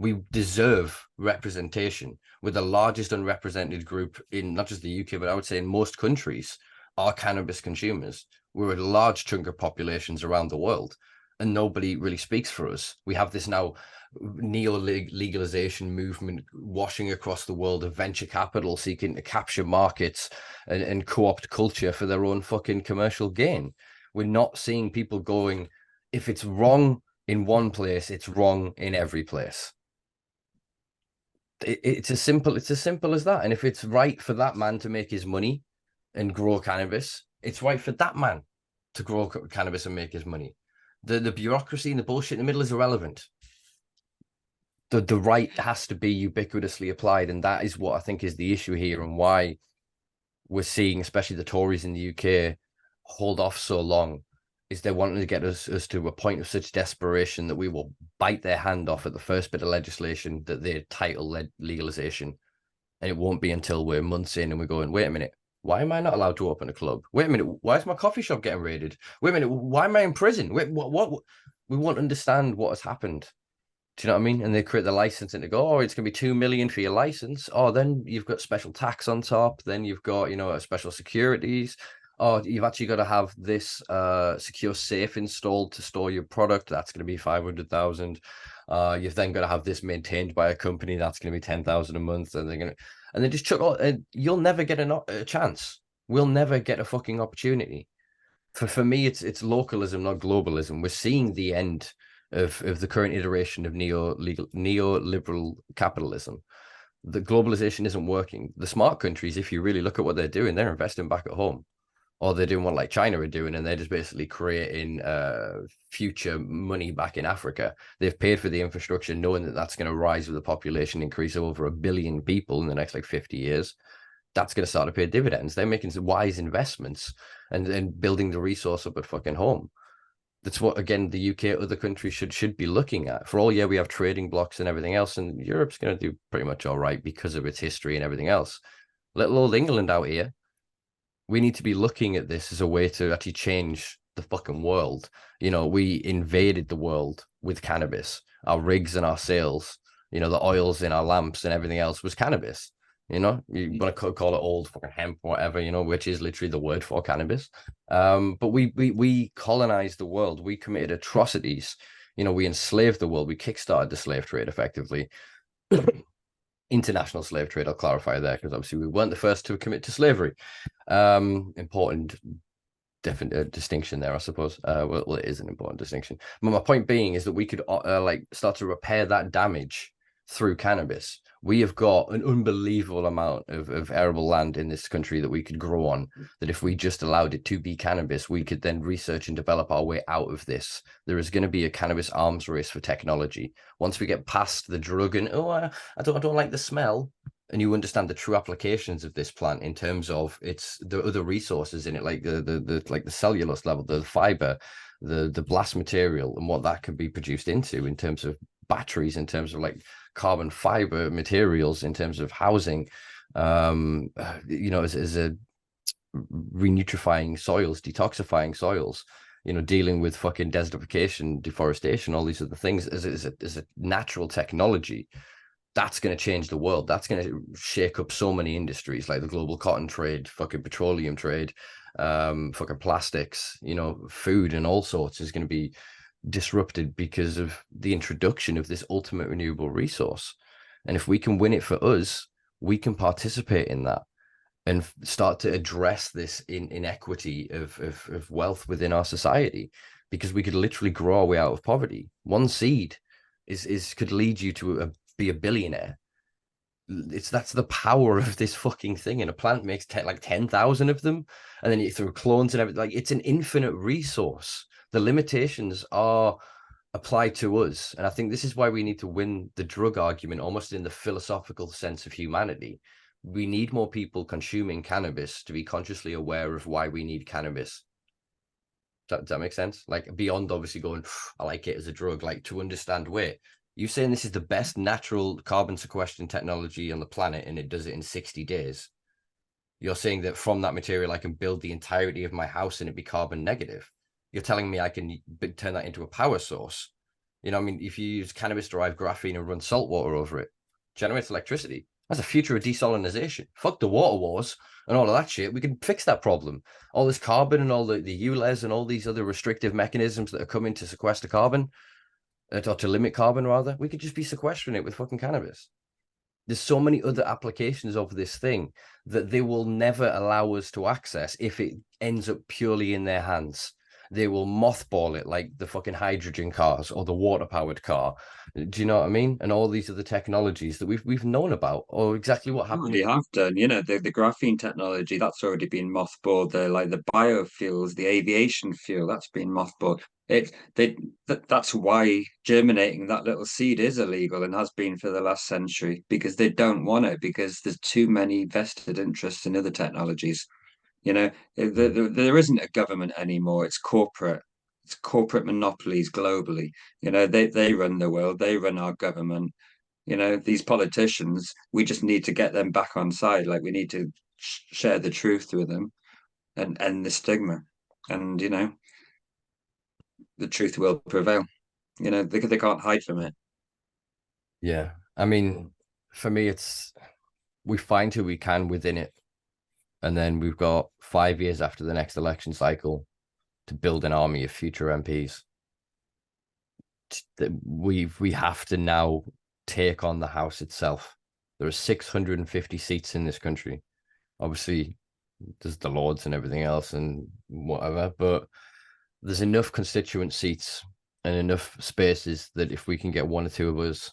We deserve representation. We're the largest unrepresented group in not just the UK, but I would say in most countries are cannabis consumers. We're a large chunk of populations around the world, and nobody really speaks for us. We have this now neo-legalization movement washing across the world of venture capital seeking to capture markets and co-opt culture for their own fucking commercial gain. We're not seeing people going, if it's wrong in one place, it's wrong in every place. It's as simple as that. And if it's right for that man to make his money and grow cannabis, it's right for that man to grow cannabis and make his money. The bureaucracy and the bullshit in the middle is irrelevant. The right has to be ubiquitously applied, and that is what I think is the issue here, and why we're seeing, especially the Tories in the UK, hold off so long. Is they're wanting to get us to a point of such desperation that we will bite their hand off at the first bit of legislation that they title legalization, and it won't be until we're months in and we're going, wait a minute, why am I not allowed to open a club? Wait a minute, why is my coffee shop getting raided? Wait a minute, why am I in prison? Wait, what? We won't understand what has happened. Do you know what I mean? And they create the license and they go, oh, it's going to be 2 million for your license. Oh, then you've got special tax on top. Then you've got, special securities. Oh, you've actually got to have this secure safe installed to store your product. That's going to be 500,000. You've then got to have this maintained by a company. That's going to be 10,000 a month. And they just chuck all, you'll never get a chance. We'll never get a fucking opportunity. For me, it's localism, not globalism. We're seeing the end of the current iteration of neoliberal capitalism. The globalization isn't working. The smart countries, if you really look at what they're doing, they're investing back at home, or they're doing what like China are doing, and they're just basically creating future money back in Africa. They've paid for the infrastructure, knowing that that's going to rise with the population increase of over 1 billion people in the next 50 years. That's going to start to pay dividends. They're making some wise investments and building the resource up at fucking home. That's what, again, the UK, other countries should be looking at. For all, we have trading blocks and everything else, and Europe's going to do pretty much all right because of its history and everything else. Little old England out here, we need to be looking at this as a way to actually change the fucking world. We invaded the world with cannabis. Our rigs and our sails, the oils in our lamps and everything else was cannabis. You want to call it old fucking hemp or whatever, which is literally the word for cannabis. But we colonized the world. We committed atrocities. We enslaved the world. We kickstarted the slave trade effectively. International slave trade, I'll clarify there, because obviously we weren't the first to commit to slavery. Important distinction there, I suppose. Well, it is an important distinction. But my point being is that we could start to repair that damage through cannabis. We have got an unbelievable amount of arable land in this country that we could grow on, that if we just allowed it to be cannabis, we could then research and develop our way out of this. There is going to be a cannabis arms race for technology. Once we get past the drug and, I don't like the smell, and you understand the true applications of this plant in terms of the other resources in it, like the cellulose level, the fiber, the blast material, and what that could be produced into in terms of batteries, in terms of carbon fiber materials, in terms of housing, as a renutrifying soils, detoxifying soils, dealing with fucking desertification, deforestation, all these other things as a natural technology. That's going to change the world. That's going to shake up so many industries, like the global cotton trade, fucking petroleum trade, fucking plastics, food and all sorts is going to be disrupted because of the introduction of this ultimate renewable resource. And if we can win it for us, we can participate in that and start to address this inequity of wealth within our society, because we could literally grow our way out of poverty. One seed could lead you to be a billionaire. That's the power of this fucking thing. And a plant makes 10,000 of them, and then you throw clones and everything. It's an infinite resource. The limitations are applied to us. And I think this is why we need to win the drug argument almost in the philosophical sense of humanity. we need more people consuming cannabis to be consciously aware of why we need cannabis. Does that make sense? Like, beyond obviously going, I like it as a drug, like, to understand, wait, you saying this is the best natural carbon sequestration technology on the planet and it does it in 60 days. You're saying that from that material, I can build the entirety of my house and it be carbon negative. You're telling me I can turn that into a power source. You know, I mean, if you use cannabis-derived graphene and run salt water over it, generates electricity. That's the future of desalinization. Fuck the water wars and all of that shit. We can fix that problem. All this carbon and all the ULEZ and all these other restrictive mechanisms that are coming to sequester carbon, or to limit carbon, rather, we could just be sequestering it with fucking cannabis. There's so many other applications of this thing that they will never allow us to access if it ends up purely in their hands. They will mothball it like the fucking hydrogen cars or the water-powered car. Do you know what I mean? And all these other technologies that we've known about, or exactly what happened. Already have done, the graphene technology that's already been mothballed. The biofuels, the aviation fuel that's been mothballed. That's why germinating that little seed is illegal and has been for the last century, because they don't want it, because there's too many vested interests in other technologies. There isn't a government anymore. It's corporate. It's corporate monopolies globally. They run the world. They run our government. These politicians, we just need to get them back on side. Like, we need to share the truth with them and end the stigma. And, the truth will prevail. They can't hide from it. Yeah. I mean, for me, it's we find who we can within it. And then we've got 5 years after the next election cycle to build an army of future MPs. We have to now take on the House itself. There are 650 seats in this country. Obviously, there's the Lords and everything else and whatever, but there's enough constituent seats and enough spaces that if we can get one or two of us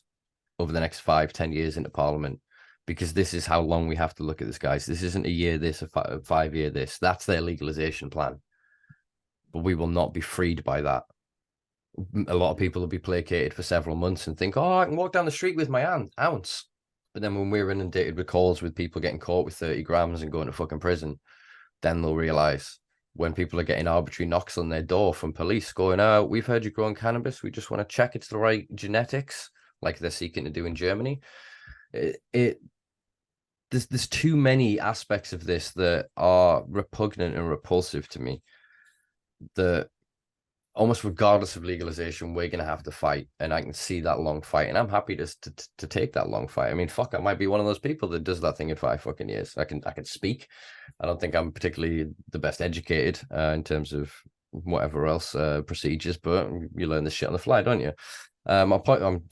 over the next 5-10 years into Parliament, because this is how long we have to look at this, guys. This isn't a year this, a 5 year this. That's their legalization plan. But we will not be freed by that. A lot of people will be placated for several months and think, oh, I can walk down the street with my ounce. But then when we're inundated with calls with people getting caught with 30 grams and going to fucking prison, then they'll realize, when people are getting arbitrary knocks on their door from police going, oh, we've heard you're growing cannabis. We just want to check it's the right genetics, like they're seeking to do in Germany. There's too many aspects of this that are repugnant and repulsive to me, that almost regardless of legalization, we're going to have to fight. And I can see that long fight. And I'm happy to take that long fight. I mean, fuck, I might be one of those people that does that thing in 5 fucking years. I can speak. I don't think I'm particularly the best educated in terms of whatever else procedures, but you learn this shit on the fly, don't you? My point, I'm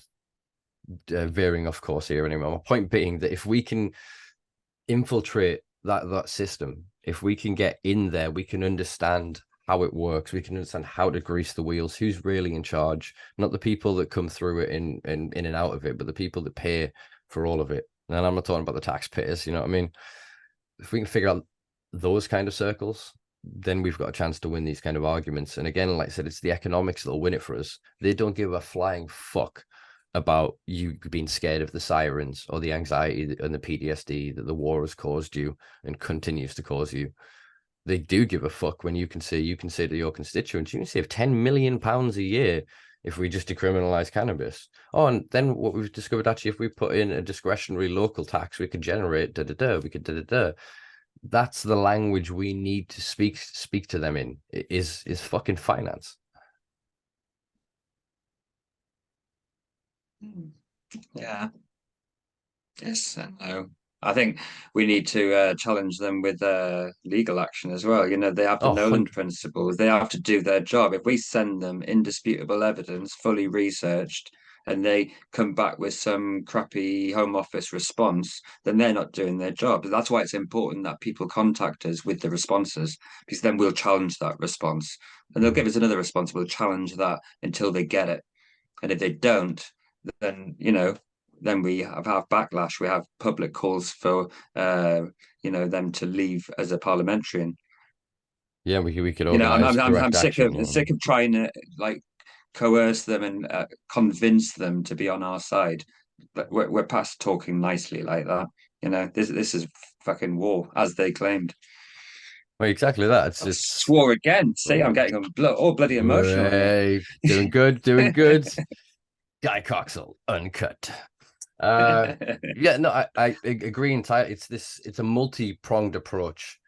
veering off course here anyway. My point being that if we can infiltrate that system, if we can get in there, we can understand how it works. We can understand how to grease the wheels, who's really in charge, not the people that come through it in and out of it, but the people that pay for all of it. And I'm not talking about the taxpayers, you know what I mean? If we can figure out those kind of circles, then we've got a chance to win these kind of arguments. And again, like I said, it's the economics that'll win it for us. They don't give a flying fuck about you being scared of the sirens or the anxiety and the PTSD that the war has caused you and continues to cause you. They do give a fuck when you can say to your constituents, you can save £10 million a year if we just decriminalize cannabis. Oh, and then what we've discovered, actually, if we put in a discretionary local tax, we could generate we could That's the language we need to speak to them in, is fucking finance. Yeah. Yes and no. I think we need to challenge them with legal action as well. They have the Oh, Nolan principles. They have to do their job. If we send them indisputable evidence, fully researched, and they come back with some crappy Home Office response, then they're not doing their job. That's why it's important that people contact us with the responses, because then we'll challenge that response. And they'll give us another response. We'll challenge that until they get it. And if they don't, then then we have backlash. We have public calls for them to leave as a parliamentarian. yeah, we could organize I'm direct sick action. of trying to coerce them and convince them to be on our side. But we're past talking nicely like that. This is fucking war, as they claimed. Well, exactly that. I It's swore again. See, I'm getting all bloody emotional here. Hey, doing good, doing good. Guy Coxall, uncut. Yeah, no, I agree entirely. It's a multi-pronged approach.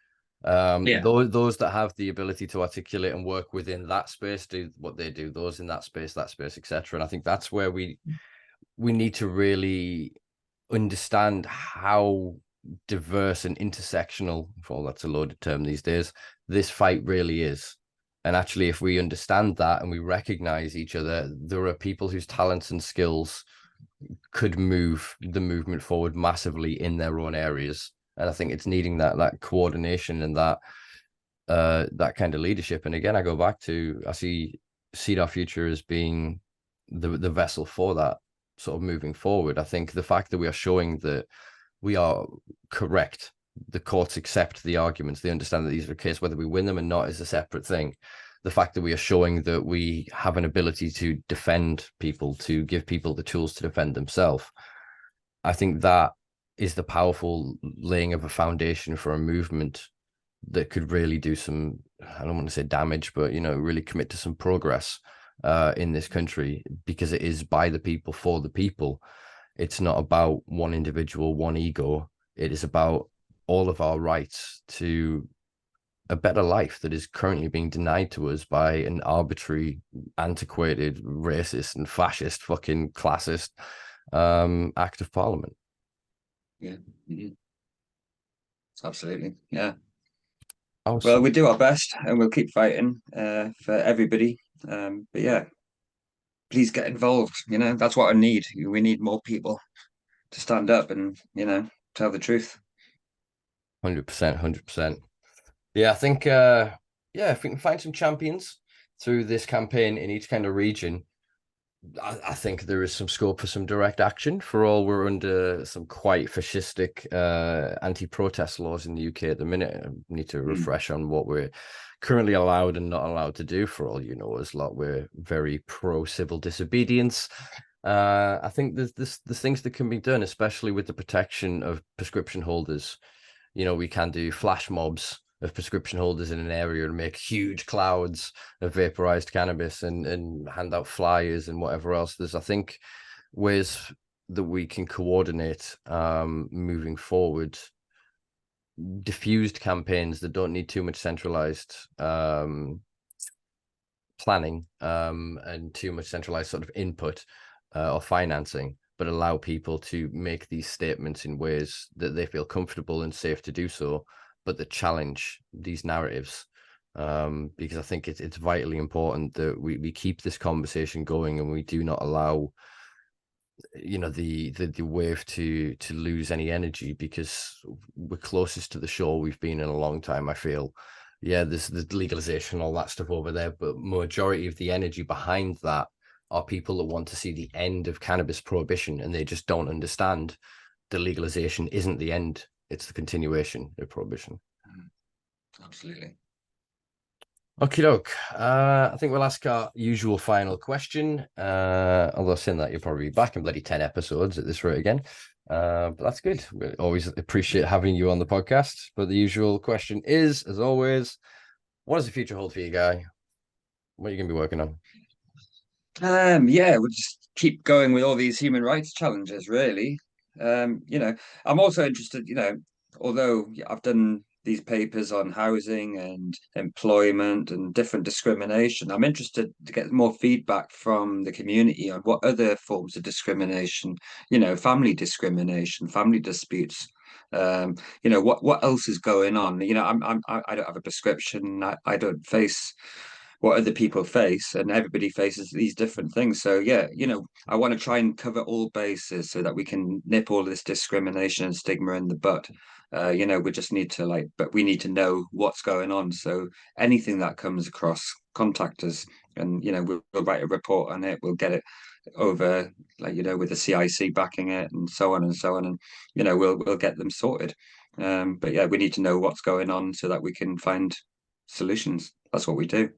Yeah. Those that have the ability to articulate and work within that space do what they do. Those in that space, etc. And I think that's where we need to really understand how diverse and intersectional, for all that's a loaded term these days, this fight really is. And actually, if we understand that and we recognize each other, there are people whose talents and skills could move the movement forward massively in their own areas. And I think it's needing that coordination and that kind of leadership. And again, I go back to, I see Seed Our Future as being the vessel for that sort of moving forward. I think the fact that we are showing that we are correct, the courts accept the arguments, they understand that these are a case, whether we win them or not is a separate thing. The fact that we are showing that we have an ability to defend people, to give people the tools to defend themselves, I think that is the powerful laying of a foundation for a movement that could really do some, I don't want to say damage, but, really commit to some progress in this country, because it is by the people, for the people. It's not about one individual, one ego. It is about all of our rights to a better life that is currently being denied to us by an arbitrary, antiquated, racist and fascist, fucking classist act of parliament. Yeah. Mm-hmm. Absolutely. Yeah. Awesome. Well, we do our best and we'll keep fighting for everybody. But yeah, please get involved. That's what I need. We need more people to stand up and, tell the truth. 100%, 100%. Yeah, I think if we can find some champions through this campaign in each kind of region, I think there is some scope for some direct action. For all we're under some quite fascistic anti-protest laws in the UK at the minute. I need to refresh on what we're currently allowed and not allowed to do. For all as lot, we're very pro civil disobedience. I think there's things that can be done, especially with the protection of prescription holders. We can do flash mobs of prescription holders in an area and make huge clouds of vaporized cannabis and hand out flyers and whatever else. There's, I think, ways that we can coordinate moving forward, diffused campaigns that don't need too much centralized planning and too much centralized sort of input or financing, but allow people to make these statements in ways that they feel comfortable and safe to do so, but that challenge these narratives. Because I think it's vitally important that we keep this conversation going and we do not allow the wave to lose any energy, because we're closest to the shore we've been in a long time. I feel, there's the legalization, all that stuff over there, but majority of the energy behind that are people that want to see the end of cannabis prohibition, and they just don't understand the legalization isn't the end, it's the continuation of prohibition. Absolutely. Okie doke. I think we'll ask our usual final question. Although saying that, you'll probably be back in bloody 10 episodes at this rate again. But that's good. We always appreciate having you on the podcast. But the usual question is, as always, what does the future hold for you, Guy? What are you going to be working on? We'll just keep going with all these human rights challenges, really. I'm also interested, although I've done these papers on housing and employment and different discrimination, I'm interested to get more feedback from the community on what other forms of discrimination, family discrimination, family disputes. What else is going on? I don't have a prescription. I don't face what other people face, and everybody faces these different things. So I want to try and cover all bases so that we can nip all this discrimination and stigma in the bud. We just need to but we need to know what's going on. So anything that comes across, contact us, and we'll write a report on it. We'll get it over, with the CIC backing it, and so on and so on, and we'll get them sorted. But yeah, we need to know what's going on so that we can find solutions. That's what we do.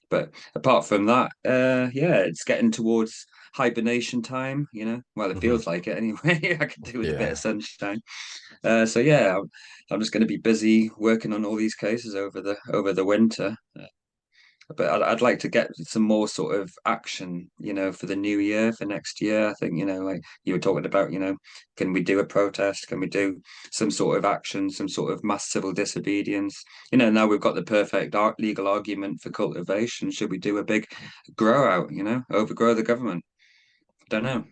But apart from that, it's getting towards hibernation time, well, it feels like it anyway. I could do with a bit of Yeah. sunshine. So yeah, I'm just going to be busy working on all these cases over the winter. But I'd like to get some more sort of action, for the new year, for next year. I think, like you were talking about, can we do a protest? Can we do some sort of action, some sort of mass civil disobedience? Now we've got the perfect legal argument for cultivation. Should we do a big grow out, overgrow the government? Don't know.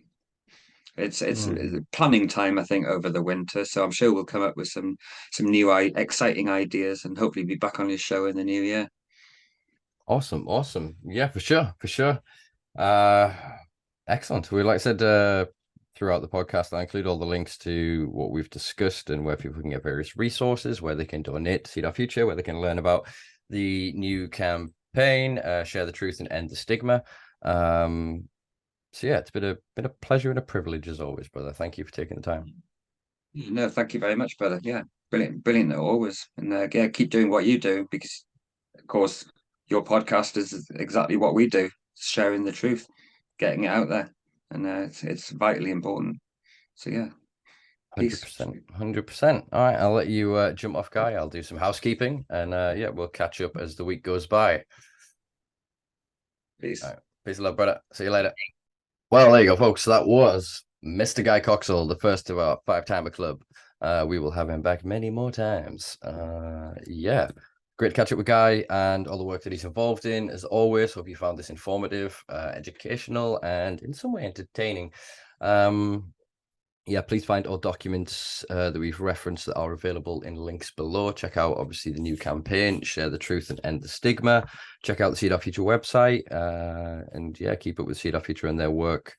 It's Mm. planning time, I think, over the winter. So I'm sure we'll come up with some new exciting ideas and hopefully be back on your show in the new year. Awesome. Yeah, for sure. Uh, Excellent. Like I said, throughout the podcast, I include all the links to what we've discussed and where people can get various resources, where they can donate to Seed Our Future, where they can learn about the new campaign, share the truth and end the stigma. So yeah, it's been a pleasure and a privilege as always, brother. Thank you for taking the time. No, thank you very much, brother. Yeah, brilliant always. And yeah, keep doing what you do because, of course, your podcast is exactly what we do, sharing the truth, getting it out there, and it's vitally important. So yeah, peace. 100%. All right, I'll let you jump off, Guy. I'll do some housekeeping, and yeah, we'll catch up as the week goes by. Peace. All right, peace and love, brother. See you later. Well, there you go, folks. That was Mr. Guy Coxall, the first of our five-timer club. We will have him back many more times. Yeah, great to catch up with Guy and all the work that he's involved in. As always, hope you found this informative, educational, and in some way entertaining. Yeah, please find all documents that we've referenced that are available in links below. Check out, obviously, the new campaign, Share the Truth and End the Stigma. Check out the Seed Our Future website. And yeah, keep up with Seed Our Future and their work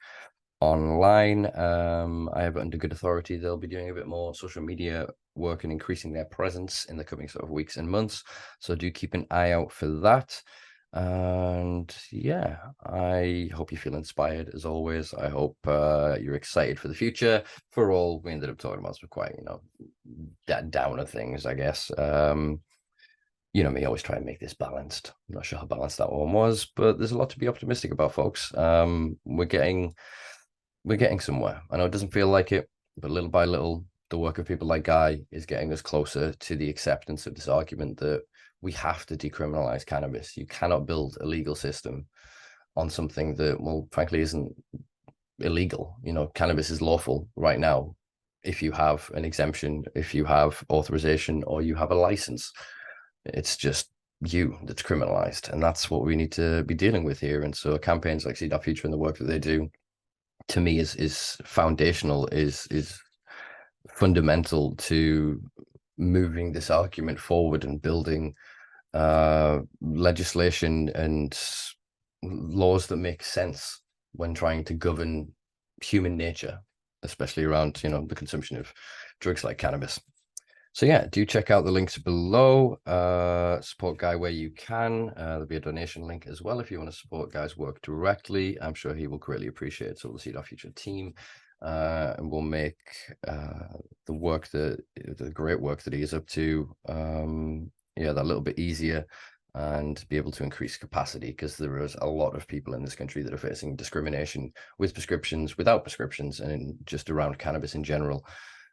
online. I have it under good authority. They'll be doing a bit more social media work and increasing their presence in the coming sort of weeks and months. So do keep an eye out for that. And yeah, I hope you feel inspired as always. I hope you're excited for the future. For all we ended up talking about some quite, downer things, I guess. Me, always try and make this balanced. I'm not sure how balanced that one was, but there's a lot to be optimistic about, folks. We're getting somewhere. I know it doesn't feel like it, but little by little, the work of people like Guy is getting us closer to the acceptance of this argument that we have to decriminalize cannabis. You cannot build a legal system on something that, well, frankly, isn't illegal. Cannabis is lawful right now if you have an exemption, if you have authorization, or you have a license. It's just you that's criminalized, and that's what we need to be dealing with here. And so campaigns like Seed Our Future and the work that they do, to me, is foundational, is fundamental to moving this argument forward and building legislation and laws that make sense when trying to govern human nature, especially around the consumption of drugs like cannabis. So yeah, do check out the links below. Support Guy where you can. There'll be a donation link as well if you want to support Guy's work directly. I'm sure he will greatly appreciate it. So we'll see our future team, and we'll make the great work that he is up to, that little bit easier, and be able to increase capacity, because there is a lot of people in this country that are facing discrimination with prescriptions, without prescriptions, and just around cannabis in general.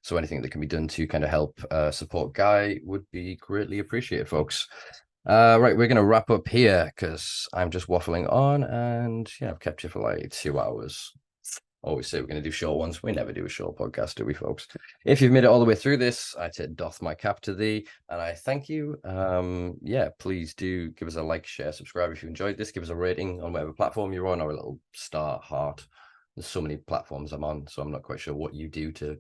So anything that can be done to kind of help support Guy would be greatly appreciated, folks. Right, we're going to wrap up here because I'm just waffling on, and I've kept you for like 2 hours. Always say we're going to do short ones. We never do a short podcast, do we, folks? If you've made it all the way through this, I doff my cap to thee, and I thank you. Please do give us a like, share, subscribe if you enjoyed this. Give us a rating on whatever platform you're on, or a little star heart. There's so many platforms I'm on, so I'm not quite sure what you do to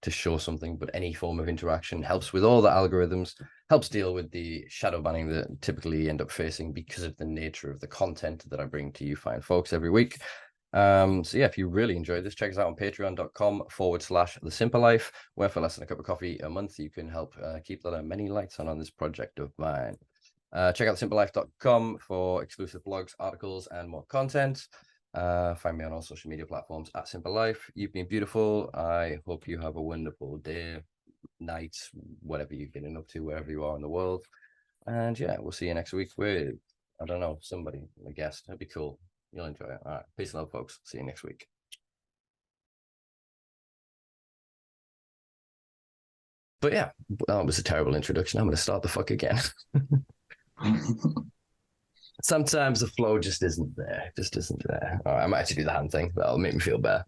show something, but any form of interaction helps with all the algorithms, helps deal with the shadow banning that typically end up facing because of the nature of the content that I bring to you fine folks every week. If you really enjoyed this, check us out on patreon.com/the Simpa Life, where for less than a cup of coffee a month you can help keep the many lights on this project of mine. Check out simpalife.com for exclusive blogs, articles, and more content. Find me on all social media platforms at Simpa Life. You've been beautiful. I hope you have a wonderful day, night, whatever you've been up to, wherever you are in the world. And we'll see you next week with, I don't know, somebody, a guest. That'd be cool. You'll enjoy it. All right. Peace and love, folks. See you next week. But yeah, that was a terrible introduction. I'm going to start the fuck again. Sometimes the flow just isn't there. Just isn't there. All right, I might actually do the hand thing. That'll make me feel better.